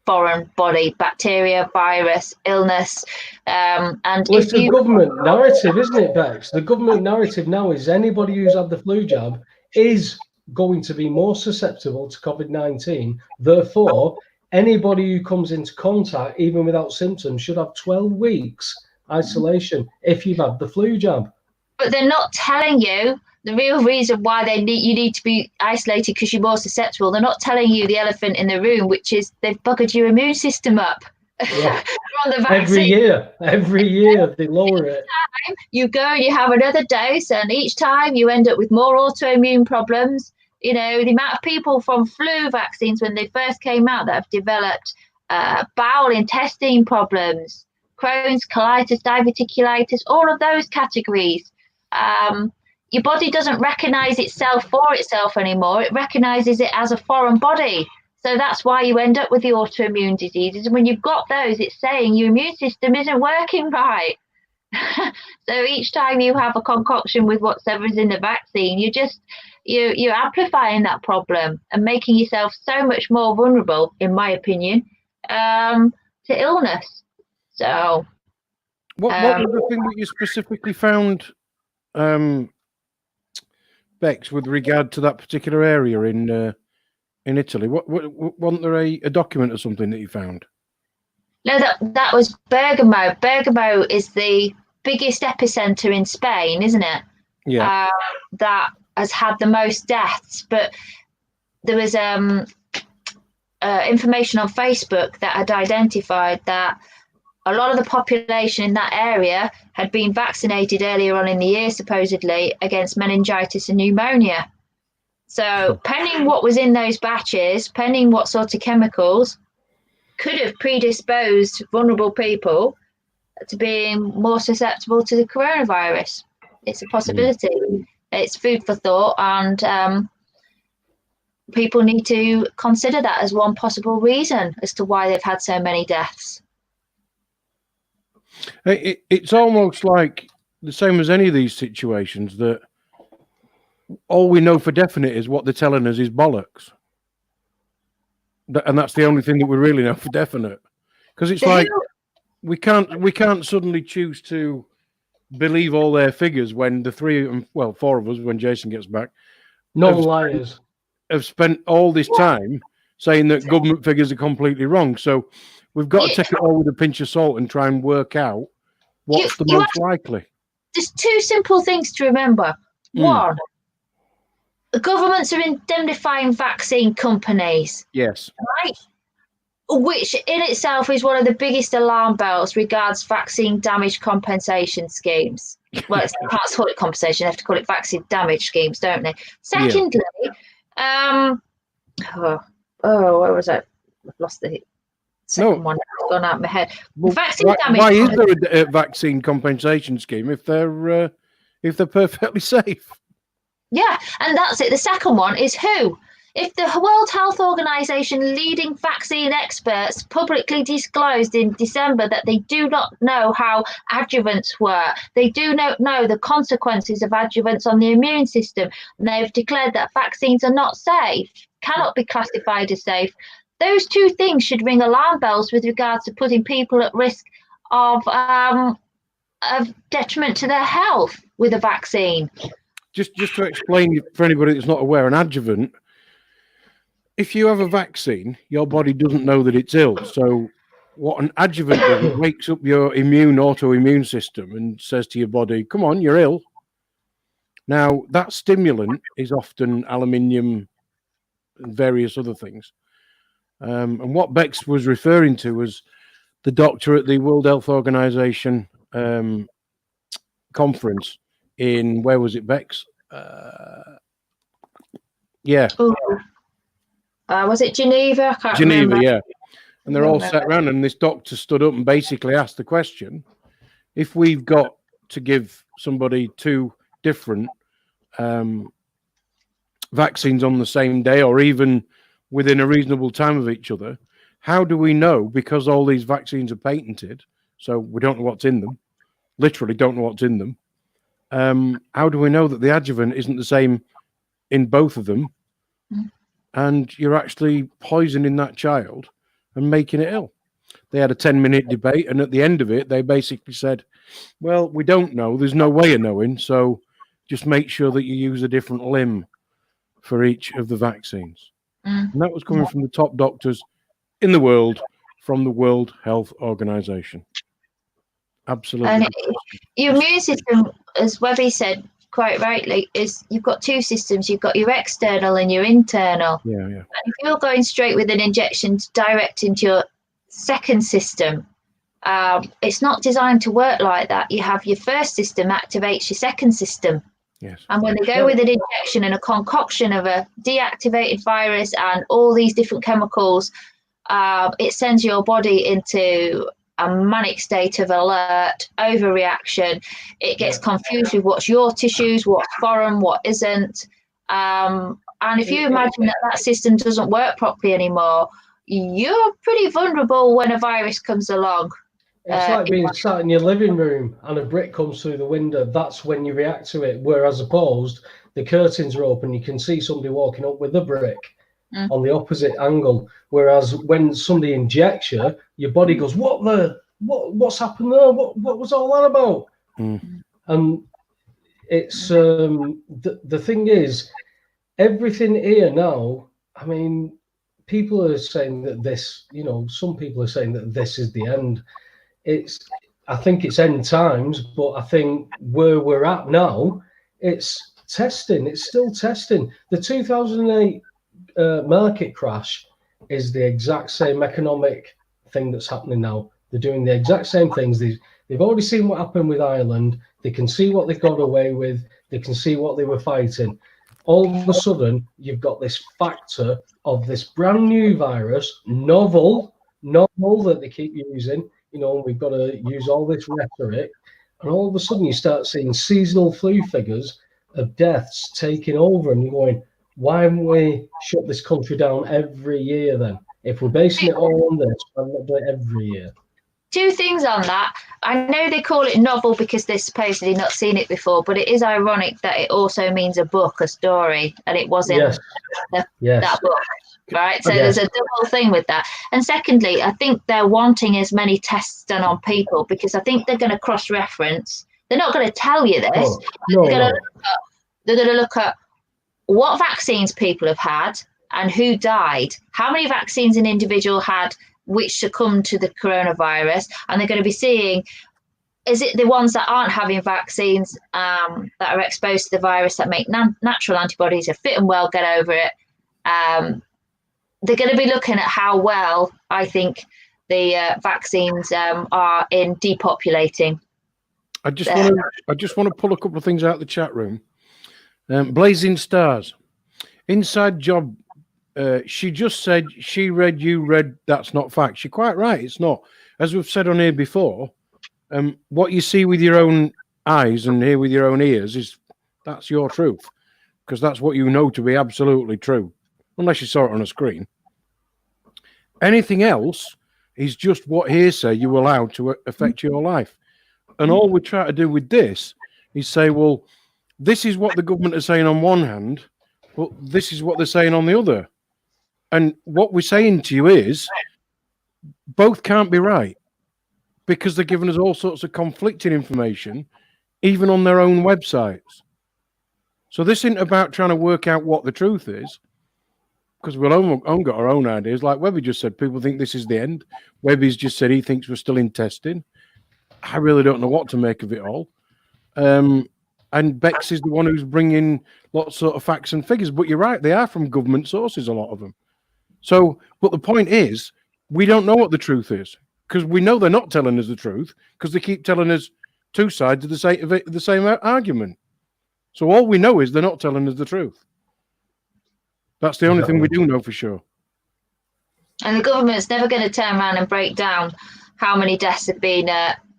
foreign body, bacteria, virus, illness. And well, it's the government narrative, isn't it, Bex? The government narrative now is anybody who's had the flu jab is going to be more susceptible to COVID-19. Therefore, anybody who comes into contact, even without symptoms, should have 12 weeks isolation if you've had the flu jab. But they're not telling you the real reason why you need to be isolated because you're more susceptible. They're not telling you the elephant in the room, which is they've buggered your immune system up. Yeah. On the Every year they lower it. You go and you have another dose, and each time you end up with more autoimmune problems. You know, the amount of people from flu vaccines when they first came out that have developed bowel intestine problems, Crohn's, colitis, diverticulitis, all of those categories. Your body doesn't recognize itself for itself anymore. It recognizes it as a foreign body. So that's why you end up with the autoimmune diseases. And when you've got those, it's saying your immune system isn't working right. So each time you have a concoction with whatever's in the vaccine, you're amplifying that problem and making yourself so much more vulnerable, in my opinion, to illness. So what was the thing that you specifically found, Bex, with regard to that particular area in Italy? Wasn't there a document or something that you found? No, that was Bergamo. Bergamo is the biggest epicenter in Spain, isn't it? Yeah. That has had the most deaths. But there was information on Facebook that had identified that a lot of the population in that area had been vaccinated earlier on in the year, supposedly, against meningitis and pneumonia. So, pending what was in those batches, pending what sort of chemicals, could have predisposed vulnerable people to being more susceptible to the coronavirus. It's a possibility. It's food for thought, and people need to consider that as one possible reason as to why they've had so many deaths. It's almost like the same as any of these situations, that all we know for definite is what they're telling us is bollocks. And that's the only thing that we really know for definite. Because it's like we can't suddenly choose to believe all their figures when the four of us, when Jason gets back, Non-liars have spent all this time saying that government figures are completely wrong. So we've got to take it all with a pinch of salt and try and work out what's the most likely. There's two simple things to remember. One, the governments are indemnifying vaccine companies. Yes. Right? Which in itself is one of the biggest alarm bells regards vaccine damage compensation schemes. Well, they can't call it compensation, they have to call it vaccine damage schemes, don't they? Secondly, what was it? I've lost the second one. It's gone out of my head. Well, vaccine damage. Why is there a vaccine compensation scheme if they're perfectly safe? Yeah, and that's it. The second one is who? If the World Health Organization leading vaccine experts publicly disclosed in December that they do not know how adjuvants work, they do not know the consequences of adjuvants on the immune system, and they've declared that vaccines are not safe, cannot be classified as safe, those two things should ring alarm bells with regards to putting people at risk of detriment to their health with a vaccine. Just to explain for anybody that's not aware, an adjuvant, if you have a vaccine, your body doesn't know that it's ill. So what an adjuvant does, it wakes up your autoimmune system and says to your body, come on, you're ill. Now, that stimulant is often aluminium and various other things. And what Bex was referring to was the doctor at the World Health Organization conference in, where was it, Bex? Yeah. Ooh. Was it Geneva? I can't Geneva, remember. yeah. And they're all sat around, and this doctor stood up and basically asked the question: if we've got to give somebody 2 different vaccines on the same day, or even within a reasonable time of each other, how do we know? Because all these vaccines are patented, so we don't know what's in them. Literally don't know what's in them. How do we know that the adjuvant isn't the same in both of them? And you're actually poisoning that child and making it ill. They had a 10-minute debate, and at the end of it, they basically said, well, we don't know. There's no way of knowing, so just make sure that you use a different limb for each of the vaccines. And that was coming from the top doctors in the world, from the World Health Organization. Absolutely. And your immune system, as Webby said quite rightly, is you've got 2 systems. You've got your external and your internal. Yeah. And if you're going straight with an injection direct into your second system, it's not designed to work like that. You have your first system activates your second system. Yes. And when they go with an injection and a concoction of a deactivated virus and all these different chemicals, it sends your body into a manic state of alert, overreaction. It gets confused with what's your tissues, what's foreign, what isn't. And if you imagine that system doesn't work properly anymore, you're pretty vulnerable when a virus comes along. It's like being sat in your living room and a brick comes through the window. That's when you react to it. Whereas opposed, the curtains are open. You can see somebody walking up with a brick on the opposite angle. Whereas when somebody injects you, your body goes, what's happened there? What was all that about? And it's the thing is, everything here now, I mean, people are saying that this, some people are saying that this is the end. I think it's end times, but I think where we're at now, it's testing. It's still testing. The 2008 market crash is the exact same economic thing that's happening now. They're doing the exact same things. They've already seen what happened with Ireland. They can see what they got away with. They can see what they were fighting. All of a sudden, you've got this factor of this brand new virus, novel that they keep using. We've got to use all this rhetoric. And all of a sudden, you start seeing seasonal flu figures of deaths taking over. And you're going, why haven't we shut this country down every year then? If we're basing it all on this, why not do it every year? 2 things on that. I know they call it novel because they've supposedly not seen it before, but it is ironic that it also means a book, a story, and it wasn't that book, right? So there's a double thing with that. And secondly, I think they're wanting as many tests done on people because I think they're going to cross-reference. They're not going to tell you this. They're going to look at what vaccines people have had and who died, how many vaccines an individual had which succumb to the coronavirus, and they're going to be seeing, is it the ones that aren't having vaccines that are exposed to the virus that make natural antibodies, are fit and well, get over it. They're going to be looking at how well, I think, the vaccines are in depopulating. I just want to pull a couple of things out of the chat room. Blazing Stars, inside job. She just said she read, you read. That's not fact. She's quite right. It's not. As we've said on here before, what you see with your own eyes and hear with your own ears that's your truth, because that's what you know to be absolutely true, unless you saw it on a screen. Anything else is just what hearsay you allow to affect your life. And all we try to do with this is say, well, this is what the government are saying on one hand, but this is what they're saying on the other. And what we're saying to you is both can't be right, because they're giving us all sorts of conflicting information, even on their own websites. So this isn't about trying to work out what the truth is, because we've all got our own ideas. Like Webby just said, people think this is the end. Webby's just said he thinks we're still in testing. I really don't know what to make of it all. And Bex is the one who's bringing lots of facts and figures. But you're right, they are from government sources, a lot of them. So, but the point is, we don't know what the truth is, because we know they're not telling us the truth, because they keep telling us two sides of the same argument. So all we know is they're not telling us the truth. That's the only thing we do know for sure. And the government's never going to turn around and break down how many deaths have been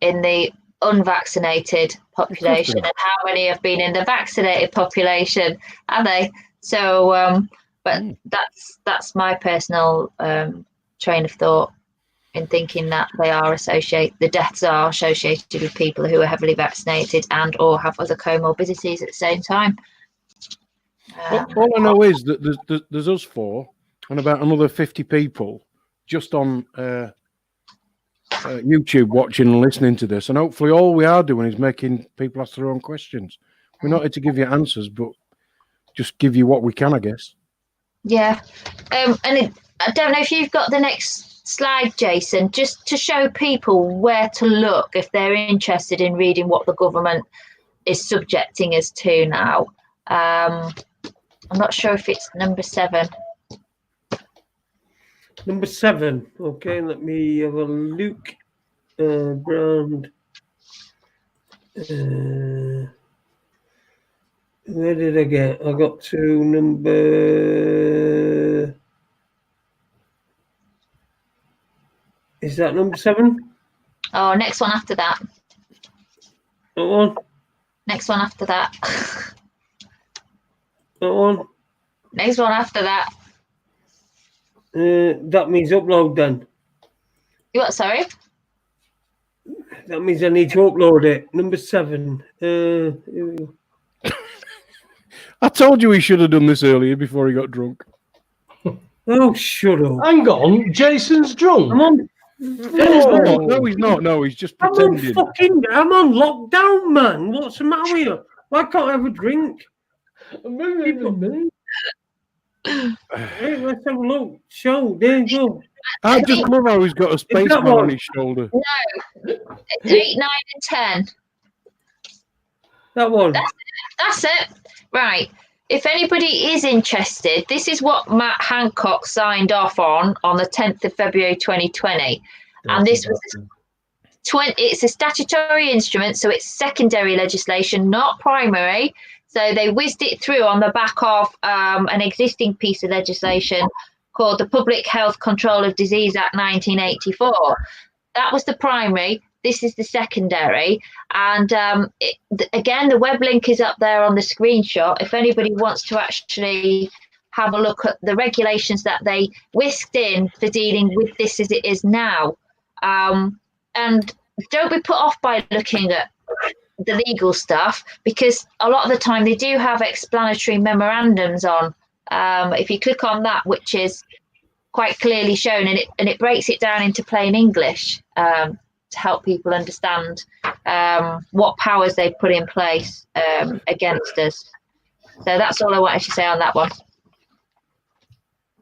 in the unvaccinated population and how many have been in the vaccinated population, are they? So, but that's my personal train of thought in thinking that the deaths are associated with people who are heavily vaccinated and or have other comorbidities at the same time. All I know is that there's us four and about another 50 people just on YouTube watching and listening to this, and hopefully all we are doing is making people ask their own questions. We're not here to give you answers, but just give you what we can, I guess. Yeah, and I don't know if you've got the next slide, Jason, just to show people where to look if they're interested in reading what the government is subjecting us to now. I'm not sure if it's number 7. Number 7. Okay, let me have a look. Brand. Where did I get? I got to number. Is that number 7? Oh, next one after that. That one. Next one after that. That one. Next one after that. That means upload then. You what? Sorry. That means I need to upload it. Number 7. I told you he should have done this earlier before he got drunk. Oh, shut up. Hang on, Jason's drunk. I'm on. No, he's not. No, he's just pretending. I'm on lockdown, man. What's the matter with you? Why can't I have a drink? Hey, let's have a look. Show, there you go. I just love how he's got a space bar on his shoulder. No, 8, 9, and 10. That one. That's it. Right. If anybody is interested, this is what Matt Hancock signed off on the 10th of February 2020. And this was it's a statutory instrument, so it's secondary legislation, not primary. So they whizzed it through on the back of an existing piece of legislation called the Public Health Control of Disease Act 1984. That was the primary. This is the secondary. And again, the web link is up there on the screenshot. If anybody wants to actually have a look at the regulations that they whisked in for dealing with this as it is now. And don't be put off by looking at the legal stuff, because a lot of the time they do have explanatory memorandums on. If you click on that, which is quite clearly shown, and it breaks it down into plain English to help people understand what powers they put in place against us. So that's all I wanted to say on that one.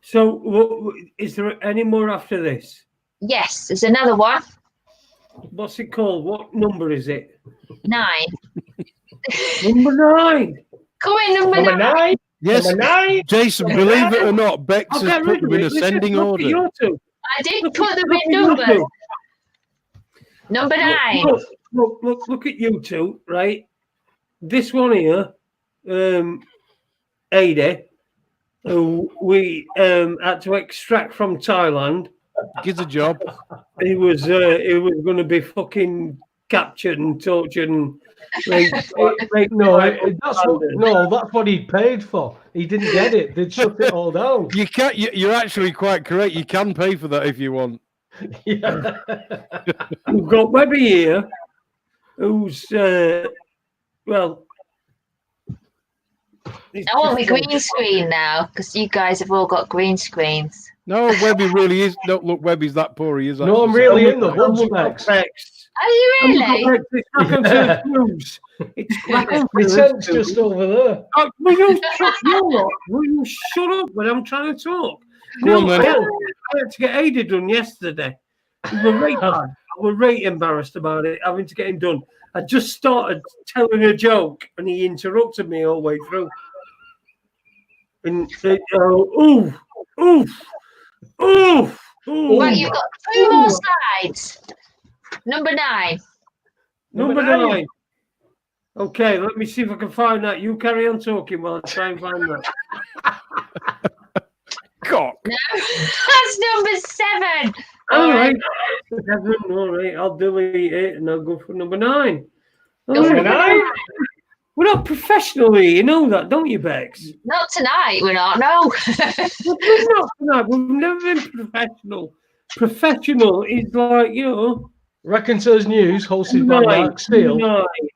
So is there any more after this? Yes, there's another one. What's it called? What number is it? 9. Number 9. Come in, number 9. Yes, Number 9. Jason, believe it or not, Bex has put them in ascending order. I did put them in numbers. Number 9. Look at you two, right? This one here, Ade, who we had to extract from Thailand. Gives a job. He was going to be fucking captured and tortured and raped. That's what he paid for. He didn't get it. They shut it all down. You can't. You're actually quite correct. You can pay for that if you want. Yeah. We've got Webby here, who's well. I want my green screen now, because you guys have all got green screens. No, Webby really is. Don't look, Webby's that poor. He is. No, I'm really in the woods, Bex. Are you really? It's My tent's just over there. Will you shut up when I'm trying to talk? Go on, then. I had to get Ade done yesterday. We were right bad. I was right embarrassed about it, having to get him done. I just started telling a joke and he interrupted me all the way through. And Right, you've got 2 more slides. Number 9. Number 9. Okay, let me see if I can find that. You carry on talking while I try and find that. Cock. No, that's number 7. All right. 7, all right. I'll delete it and I'll go for number 9. Number 9? We're not professionally, you know that, don't you, Bex? Not tonight, we're not. No. We're not tonight. We've never been professional. Professional is like, you know. Raconteurs News, hosted by Mark Steele.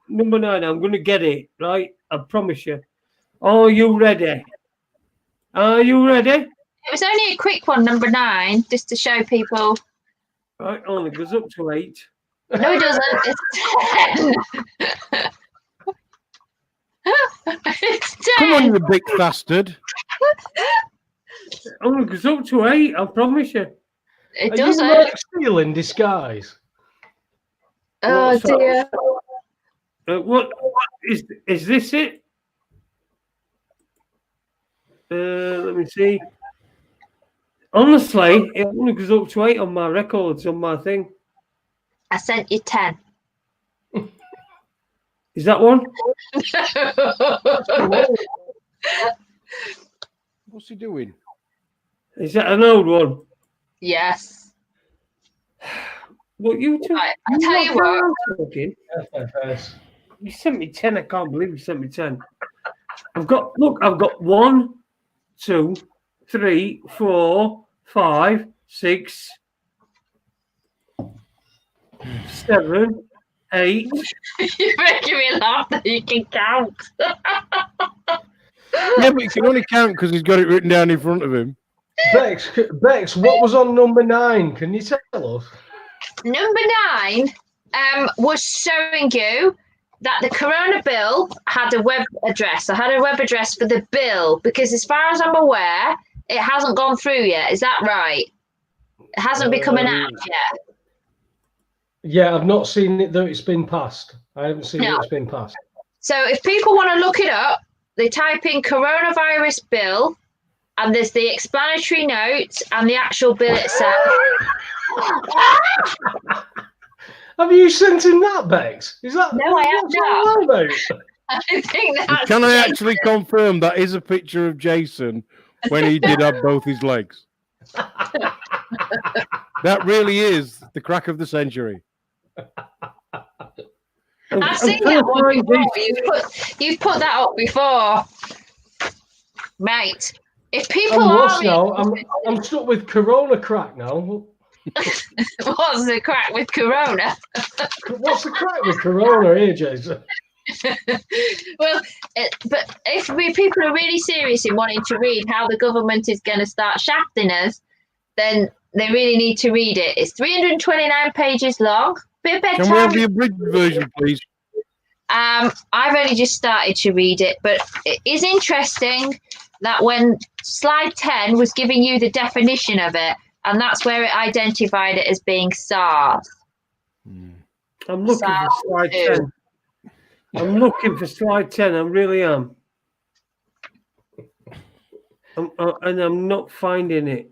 Number 9. I'm going to get it, right? I promise you. Are you ready? Are you ready? It was only a quick one, number 9, just to show people. Right, only goes up to 8. No, it doesn't. It's 10. It's 10. Come on, you big bastard. Only goes up to 8, I promise you. It Are doesn't. you Mark Steele in disguise? Oh What's that? dear. What is this it? Let me see. Honestly, it only goes up to 8 on my records, on my thing. I sent you 10. Is that one? What's he doing? Is that an old one? Yes. Well, you two. Right, I'll tell you what. Talking. FFS. You sent me 10. I can't believe you sent me 10. I've got 1, 2, 3, 4, 5, 6, 7, 8. You're making me laugh that you can count. Yeah, but you can only count because he's got it written down in front of him. Bex, what was on number 9? Can you tell us? Number 9 was showing you that the Corona bill had a web address. I had a web address for the bill because, as far as I'm aware, it hasn't gone through yet. Is that right? It hasn't become an app yet. Yeah, I've not seen it though. It's been passed. I haven't seen No. It's been passed. So if people want to look it up, they type in coronavirus bill, and there's the explanatory notes and the actual bill itself. Have you sent him that, Bex? Is that No, I have what's that all about? I think that's Can I actually confirm that is a picture of Jason when he did have both his legs? That really is the crack of the century. I've seen that one before. You've put that up before, mate. If people I'm are lost now. I'm stuck with Corona crack now. what's the crack with Corona? What's the crack with Corona here, Jason? Well, but if people are really serious in wanting to read how the government is going to start shafting us, then they really need to read it. It's 329 pages long. Bit of bedtime. Can we have the abridged version, please? I've only just started to read it, but it is interesting that when slide 10 was giving you the definition of it, and that's where it identified it as being SARS. I'm looking for slide 10. I'm looking for slide 10. I really am. And I'm not finding it.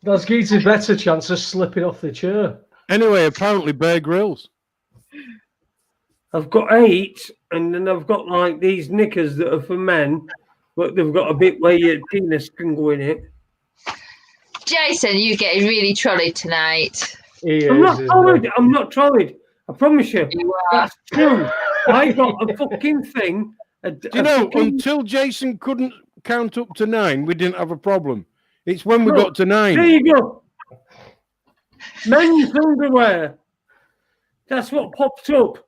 That's gives you a better chance of slipping off the chair. Anyway, apparently Bear Grylls. I've got 8, and then I've got like these knickers that are for men, but they've got a bit where your penis can go in it. Jason, you're getting really trolley tonight. I'm not trolled. I'm not trolled. I promise you. You are. That's true. I got a fucking thing. Do you know, until Jason couldn't count up to 9, we didn't have a problem. It's when we got to 9. There you go. Men's underwear. That's what popped up.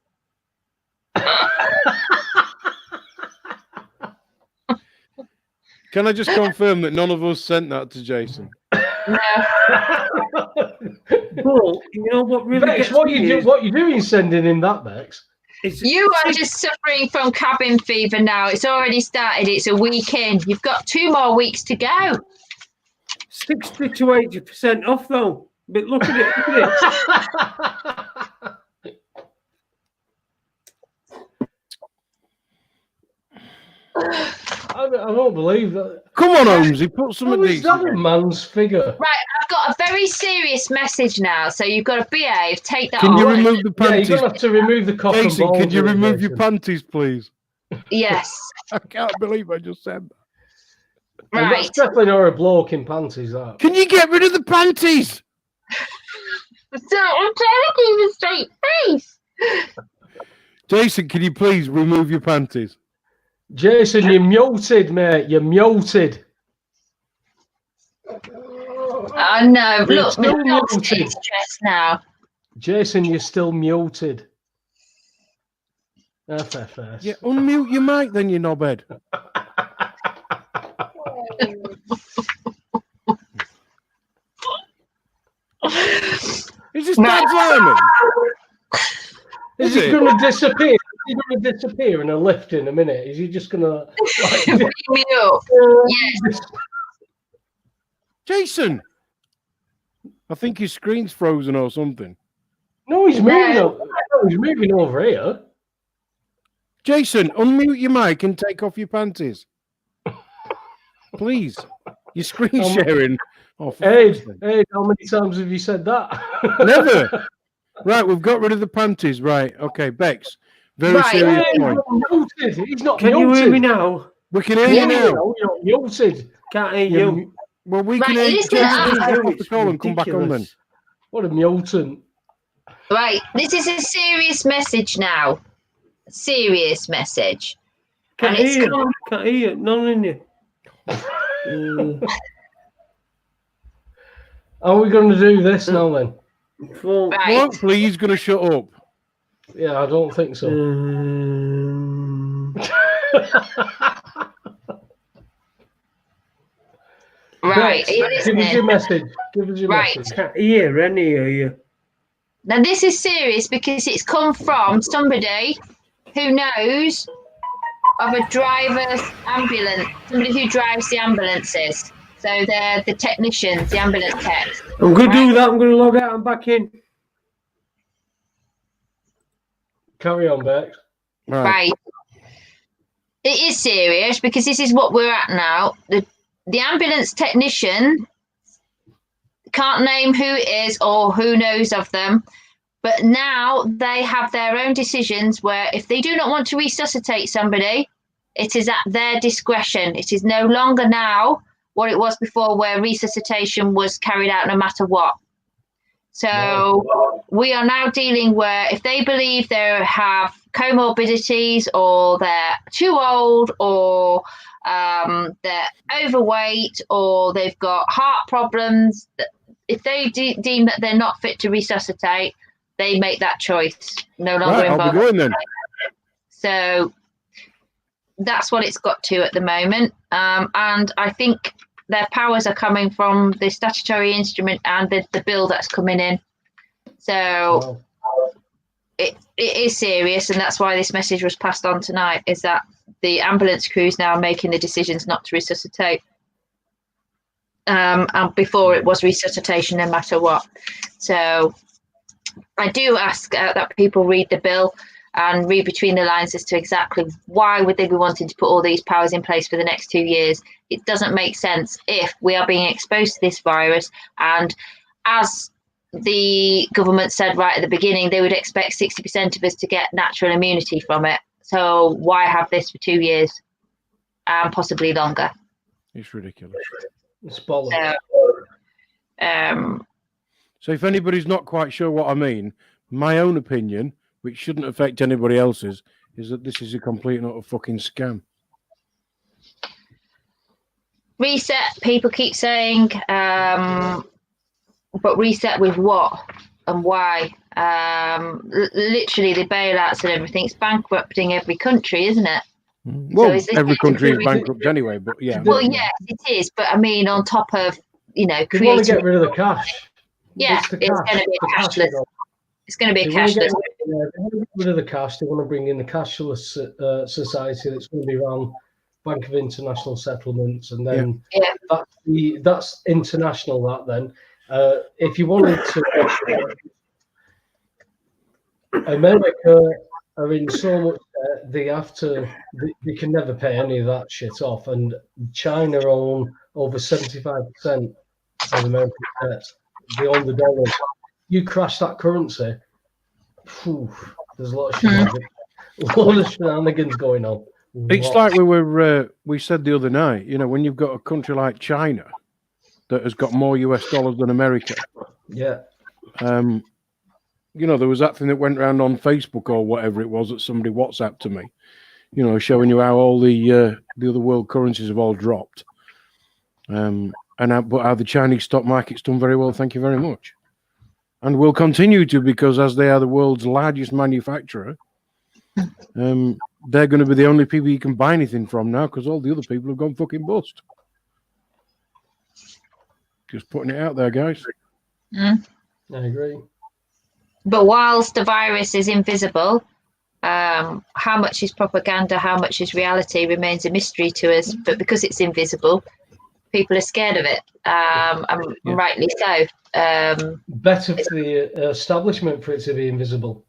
Can I just confirm that none of us sent that to Jason? No. But you know what really Bex, gets what me you is, doing sending in that, Bex? You are just suffering from cabin fever now. It's already started. It's a weekend. You've got 2 more weeks to go. 60 to 80% off though. But look at it. Look at it. I don't believe that. Come on, Holmesy, put some How of is these. that a man's figure? Right, I've got a very serious message now, so you've got to behave. Take that Can off. you remove the Yeah, panties? you're gonna have to remove the cock and Jason, balls. can you here, remove your Jason. panties, please? Yes. I can't believe I just said that. And Right. that's definitely not a bloke in panties. That. Can you get rid of the panties? So I'm trying to keep a straight face. Jason, can you please remove your panties? Jason, you're muted, mate. You're muted. Oh no! You're Look, still my dog's muted. getting stressed now. Jason, you're still muted. Fair. Yeah, unmute your mic then, you knobhead. Is this Right. Dad's Lyman? Is Is he it? going to disappear? Is he going to disappear in a lift in a minute? Is he just going to Beat me up. Yes. Jason! I think his screen's frozen or something. No, he's moving. No. He's moving over here. Jason, unmute your mic and take off your panties. Please. Your screen sharing. Oh, for Ade, fuck's sake. Ade, how many times have you said that? Never. Right, we've got rid of the panties. Right, okay, Bex. Very Right. serious He's point. not muted. He's not Can muted. you hear me now? We can hear Yeah, you now. no, you're not muted. Can't hear You're you. Well, we Right, can hear you. listen, Jason, I- just You, get off the it's call and come back on then. ridiculous. What a mutant. Right. This is a serious message now. Serious message. Can't And it's hear. come- Can't hear. None in you. How are we going to do this now then? Phone. Right. Well, please, going to shut up. Yeah, I don't think so. Right. Are you Give us your listening? message. Give us your Right. message. Can't hear any of you. Now this is serious because it's come from somebody who knows of a driver's ambulance, somebody who drives the ambulances. So they're the technicians, the ambulance techs. I'm going to do that. I'm going to log out and back in. Carry on, Bex. Right. It is serious because this is what we're at now. The ambulance technician can't name who it is or who knows of them, but now they have their own decisions where if they do not want to resuscitate somebody, it is at their discretion. It is no longer now what it was before where resuscitation was carried out no matter what. So we are now dealing where if they believe they have comorbidities or they're too old or they're overweight or they've got heart problems, if they deem that they're not fit to resuscitate, they make that choice. No longer Right, I'll involved. be going then. So that's what it's got to at the moment. And I think their powers are coming from the statutory instrument and the bill that's coming in. So it is serious, and that's why this message was passed on tonight, is that the ambulance crews now making the decisions not to resuscitate. And before it was resuscitation no matter what. So I do ask that people read the bill and read between the lines as to exactly why would they be wanting to put all these powers in place for the next 2 years. It doesn't make sense if we are being exposed to this virus, and as the government said right at the beginning, they would expect 60% of us to get natural immunity from it. So why have this for 2 years and possibly longer? It's ridiculous. It's bollocks. So if anybody's not quite sure what I mean, my own opinion, which shouldn't affect anybody else's, is that this is a complete and utter fucking scam. Reset, people keep saying, but reset with what and why? Literally the bailouts and everything, it's bankrupting every country, isn't it? Well, is this every country is really- bankrupt anyway, but yeah. Well, yes, it is, but I mean, on top of, They want to creating, get rid of the cash. yeah, It's the it's cash. going to be The cash cashless. they It's going to be a want to cashless. get rid of the cash. They want to bring in the cashless society that's going to be run Bank of International Settlements, and then that's international. That then, if you wanted to, America are in so much they have to. They can never pay any of that shit off, and China own over 75% of American debt. They own the dollars. You crash that currency, there's a lot of shenanigans going on. It's like we said the other night, when you've got a country like China that has got more US dollars than America. Yeah. There was that thing that went around on Facebook or whatever it was that somebody WhatsApped to me, showing you how all the other world currencies have all dropped. But how the Chinese stock market's done very well, thank you very much. And will continue to, because as they are the world's largest manufacturer, they're going to be the only people you can buy anything from now, because all the other people have gone fucking bust. Just putting it out there, guys. I agree. But whilst the virus is invisible, how much is propaganda, how much is reality remains a mystery to us. But because it's invisible, people are scared of it, and rightly so. Better for the establishment for it to be invisible.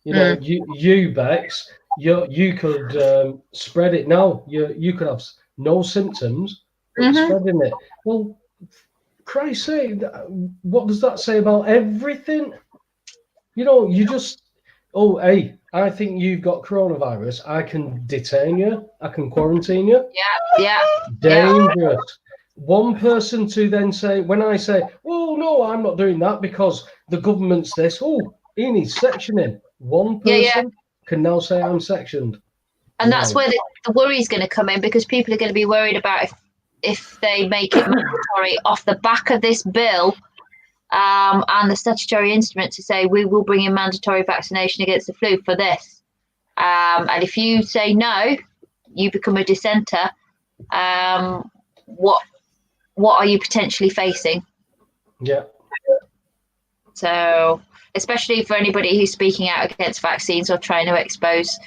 You Bex, you could spread it now. You could have no symptoms, but spreading it. Well, Christ's sake, what does that say about everything? You just, hey, I think you've got coronavirus. I can detain you. I can quarantine you. Yeah. Dangerous. Yeah. One person to then say, when I say, oh, no, I'm not doing that because the government's this. Oh, he needs sectioning. One person can now say I'm sectioned. And that's where the worry is going to come in, because people are going to be worried about if they make it mandatory off the back of this bill. And the statutory instrument to say we will bring in mandatory vaccination against the flu for this. And if you say no, you become a dissenter. What are you potentially facing? Yeah. So, especially for anybody who's speaking out against vaccines or trying to expose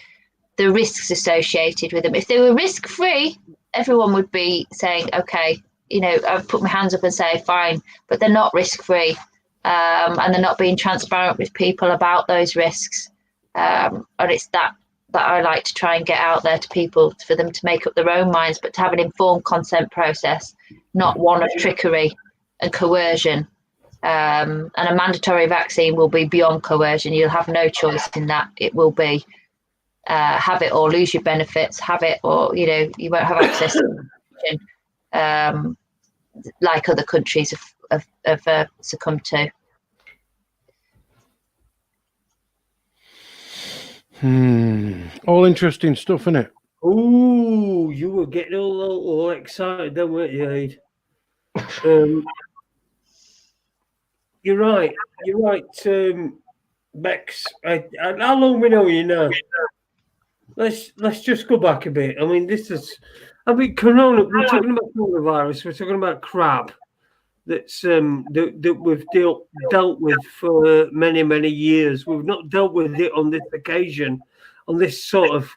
the risks associated with them. If they were risk-free, everyone would be saying, okay, I'd put my hands up and say, fine, but they're not risk-free, and they're not being transparent with people about those risks. And it's that I like to try and get out there to people, for them to make up their own minds, but to have an informed consent process, not one of trickery and coercion. And a mandatory vaccine will be beyond coercion. You'll have no choice in that. It will be have it or lose your benefits, have it or, you won't have access to like other countries have succumbed to. All interesting stuff, isn't it? Oh, you were getting all excited, then, weren't you, Ade? You're right, Bex. How long we know you now? Let's just go back a bit. I mean, we're talking about coronavirus. We're talking about crap that's that we've dealt with for many years. We've not dealt with it on this occasion, on this sort of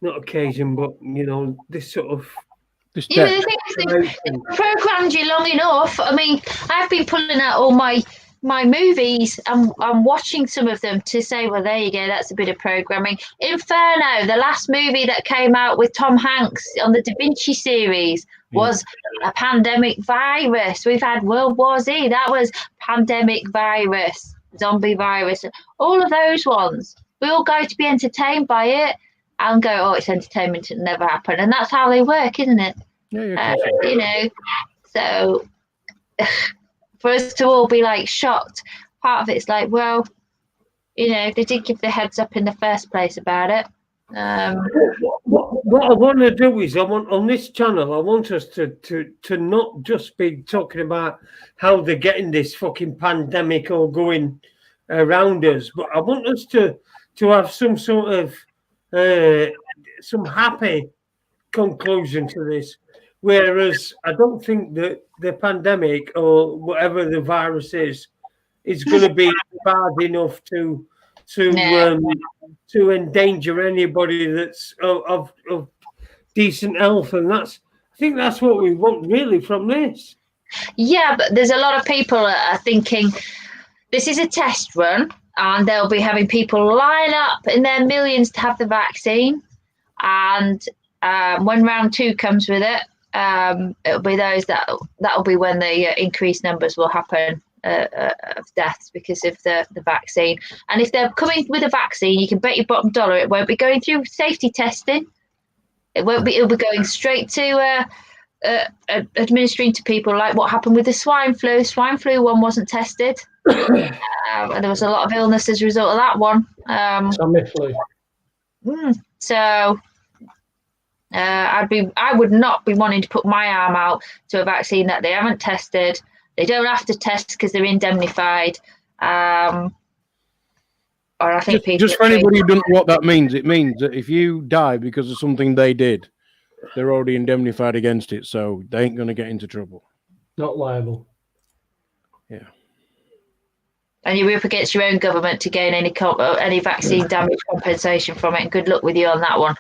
not occasion, but this sort of. The thing is, they've programmed you long enough. I mean, I've been pulling out all my movies and I'm watching some of them to say, well, there you go, that's a bit of programming. Inferno, the last movie that came out with Tom Hanks on the Da Vinci series, was a pandemic virus. We've had World War Z, that was pandemic virus, zombie virus, all of those ones. We all go to be entertained by it and go, oh, it's entertainment, it never happened. And that's how they work, isn't it? Yeah. So for us to all be like shocked, part of it's like, well, they did give the heads up in the first place about it. What I want to do is, on this channel, I want us to not just be talking about how they're getting this fucking pandemic all going around us, but I want us to have some sort of some happy conclusion to this. Whereas I don't think that the pandemic or whatever the virus is going to be bad enough to endanger anybody that's of decent health, and I think that's what we want really from this. Yeah, but there's a lot of people are thinking this is a test run, and they'll be having people line up in their millions to have the vaccine. And when round 2 comes with it, it'll be those that'll be when the increased numbers will happen of deaths because of the vaccine. And if they're coming with a vaccine, you can bet your bottom dollar it won't be going through safety testing. It'll be going straight to administering to people, like what happened with the swine flu. Swine flu one wasn't tested, and there was a lot of illness as a result of that one. Tamiflu. So I would not be wanting to put my arm out to a vaccine that they haven't tested. They don't have to test because they're indemnified. Or I think just for anybody who doesn't know what that means, it means that if you die because of something they did, they're already indemnified against it, so they ain't going to get into trouble. Not liable. Yeah. And you're up against your own government to gain any vaccine damage compensation from it. And good luck with you on that one.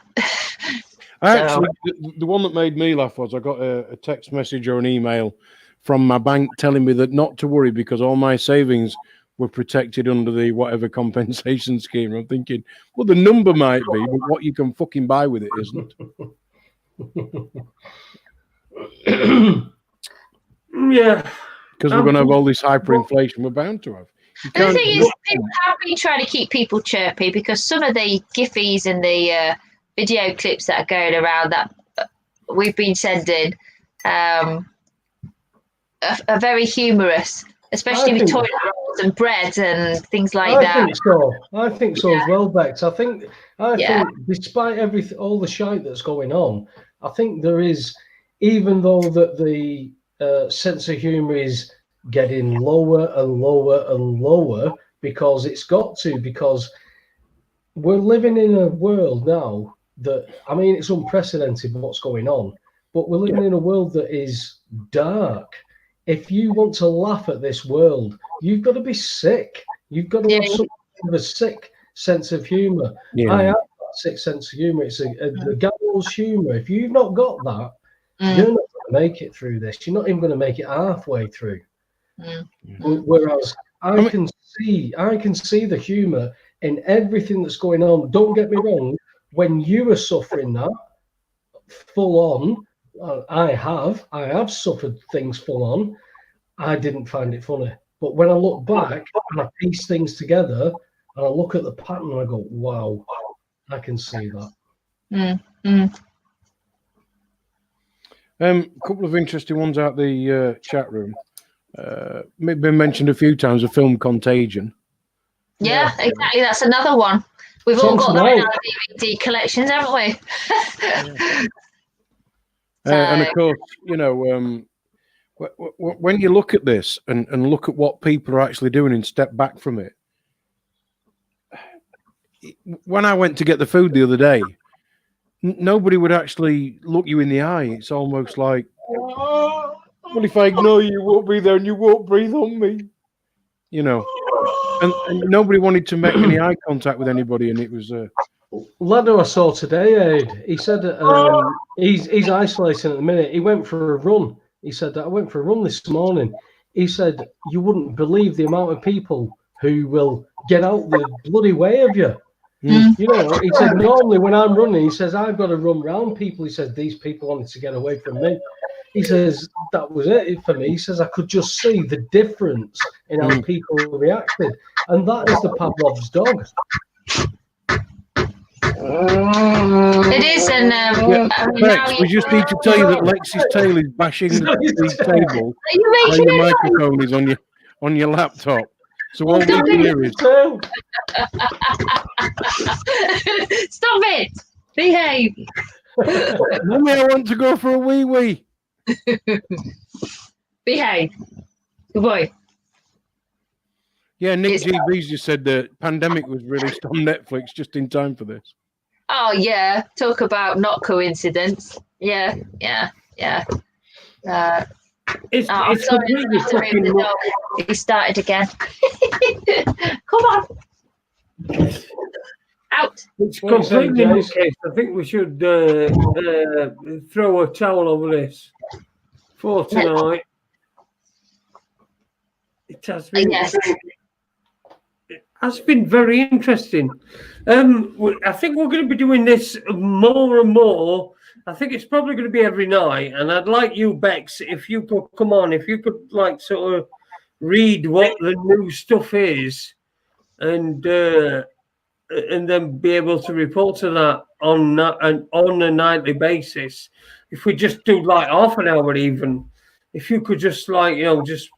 Actually, the one that made me laugh was I got a text message or an email from my bank telling me that not to worry because all my savings were protected under the whatever compensation scheme. I'm thinking, well, the number might be, but what you can fucking buy with it isn't. Yeah. Because we're going to have all this hyperinflation. We're bound to have. The thing is, people have been trying to keep people chirpy because some of the giffies and the video clips that are going around that we've been sending are very humorous, especially with toilet rolls and bread and things like that. I think so as well, Bex. I think despite all the shite that's going on, I think there is, even though that the sense of humour is getting lower and lower and lower, because it's got to, because we're living in a world now that, I mean, it's unprecedented what's going on, but we're living in a world that is dark. If you want to laugh at this world, you've got to be sick. You've got to have some kind of a sick sense of humour. Yeah. I have that sick sense of humour. It's the gallows humour. If you've not got that, you're not going to make it through this. You're not even going to make it halfway through. Whereas I can see the humour in everything that's going on. Don't get me wrong. When you are suffering that full on, I have suffered things full on. I didn't find it funny. But when I look back and I piece things together and I look at the pattern and I go, wow, I can see that. A couple of interesting ones out the chat room. Been mentioned a few times, the film Contagion. Yeah, exactly. That's another one. We've all got that in our DVD collections, haven't we? And of course, you know, when you look at this and look at what people are actually doing and step back from it. When I went to get the food the other day, nobody would actually look you in the eye. It's almost like, well, if I ignore you, you won't be there and you won't breathe on me. You know, and nobody wanted to make any eye contact with anybody, and it was lad who I saw today, Ade, he said he's isolating at the minute. He went for a run. He said that I went for a run this morning. He said you wouldn't believe the amount of people who will get out the bloody way of you. You know, he said normally when I'm running, he says I've got to run round people. He says these people wanted to get away from me. He says that was it for me. He says I could just see the difference in how people reacted, and that is the Pavlov's dog. It is, and Bex, we just need to tell you that Lexi's tail is bashing the table while your microphone is on your laptop. So all we can hear is. Stop it! Behave. Mummy, I want to go for a wee wee. Behave. Good boy. Yeah, Nick GB's just said the pandemic was released on Netflix just in time for this. Oh yeah, talk about not coincidence. Yeah. It's completely fucking. He started again. Come on. Out. It's completely case. I think we should throw a towel over this for tonight. It has been. Yes. has been very interesting. I think we're going to be doing this more and more. I think it's probably going to be every night. And I'd like you, Bex, if you could come on, if you could like sort of read what the new stuff is, and then be able to report to that on a nightly basis. If we just do like half an hour, even if you could just like just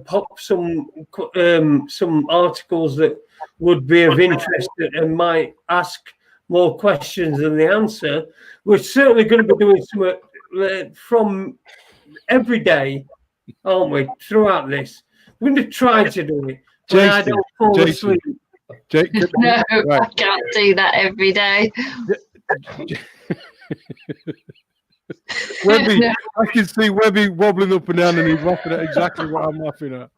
pop some articles that would be of interest and might ask more questions than the answer. We're certainly going to be doing some from every day, aren't we? Throughout this, we're going to try to do it. Jason, I don't fall asleep. No, right. I can't do that every day. Webby, no. I can see Webby wobbling up and down, and he's laughing at exactly what I'm laughing at.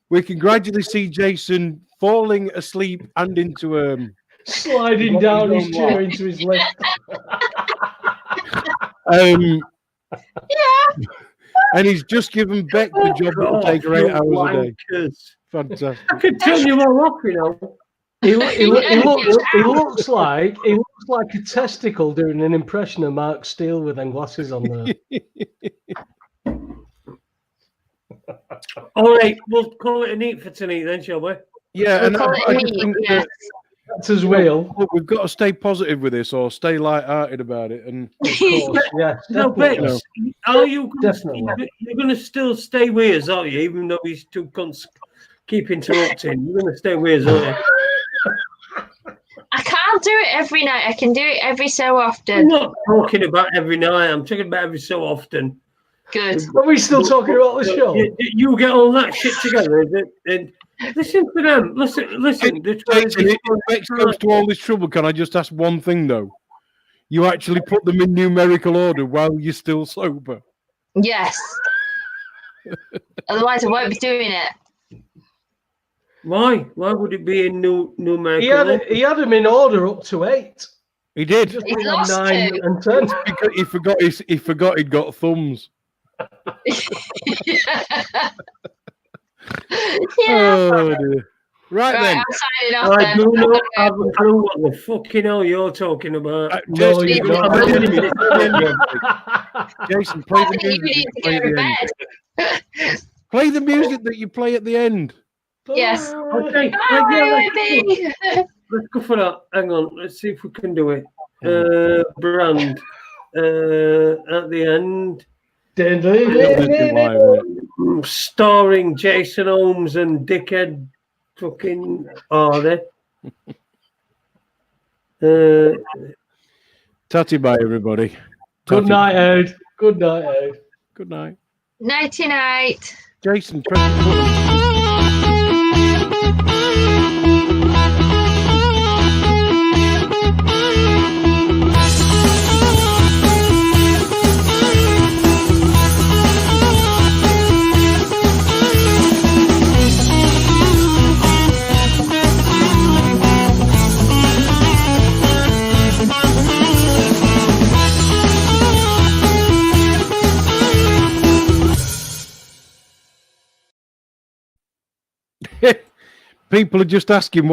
We can gradually see Jason falling asleep and into sliding down his chair into his left. Yeah. And he's just given Beck the job that will take her 8 hours a day. Fantastic. I can turn you all off, He looks like a testicle doing an impression of Mark Steele with them glasses on there. All right, we'll call it a neat for tonight then, shall we? Yeah, and I just think that's as well. We've got to stay positive with this, or stay light-hearted about it. And of course, yeah. No, Bex, are you definitely? You're going to still stay with us, aren't you? Even though he's too keep interrupting, you're going to stay with us, aren't you? I can't do it every night. I can do it every so often. I'm not talking about every night. I'm talking about every so often. Good. Are we still talking about the show? You get all that shit together and listen to them. Listen. If Bex goes to all this trouble, can I just ask one thing though? You actually put them in numerical order while you're still sober. Yes. Otherwise, I won't be doing it. Why? Why would it be in numerical order? He had them in order up to 8. He did. He lost 9 2. and 10. Because he forgot he'd got thumbs. Yeah. Oh dear. Right then. I'm signing off I then. do not have a clue what the fucking hell you're talking about. Jason, you don't. Jason, play the You music. need to go to bed. Play the music that you play at the end. Yes. Okay. Bye, baby. Let's go for that. Hang on. Let's see if we can do it. Brand. At the end. Starring Jason Holmes and dickhead fucking Ade. Tatty bye, everybody. Good night, Ade. Good night, Ade. Good night. Nighty night. Jason, press the button. People are just asking what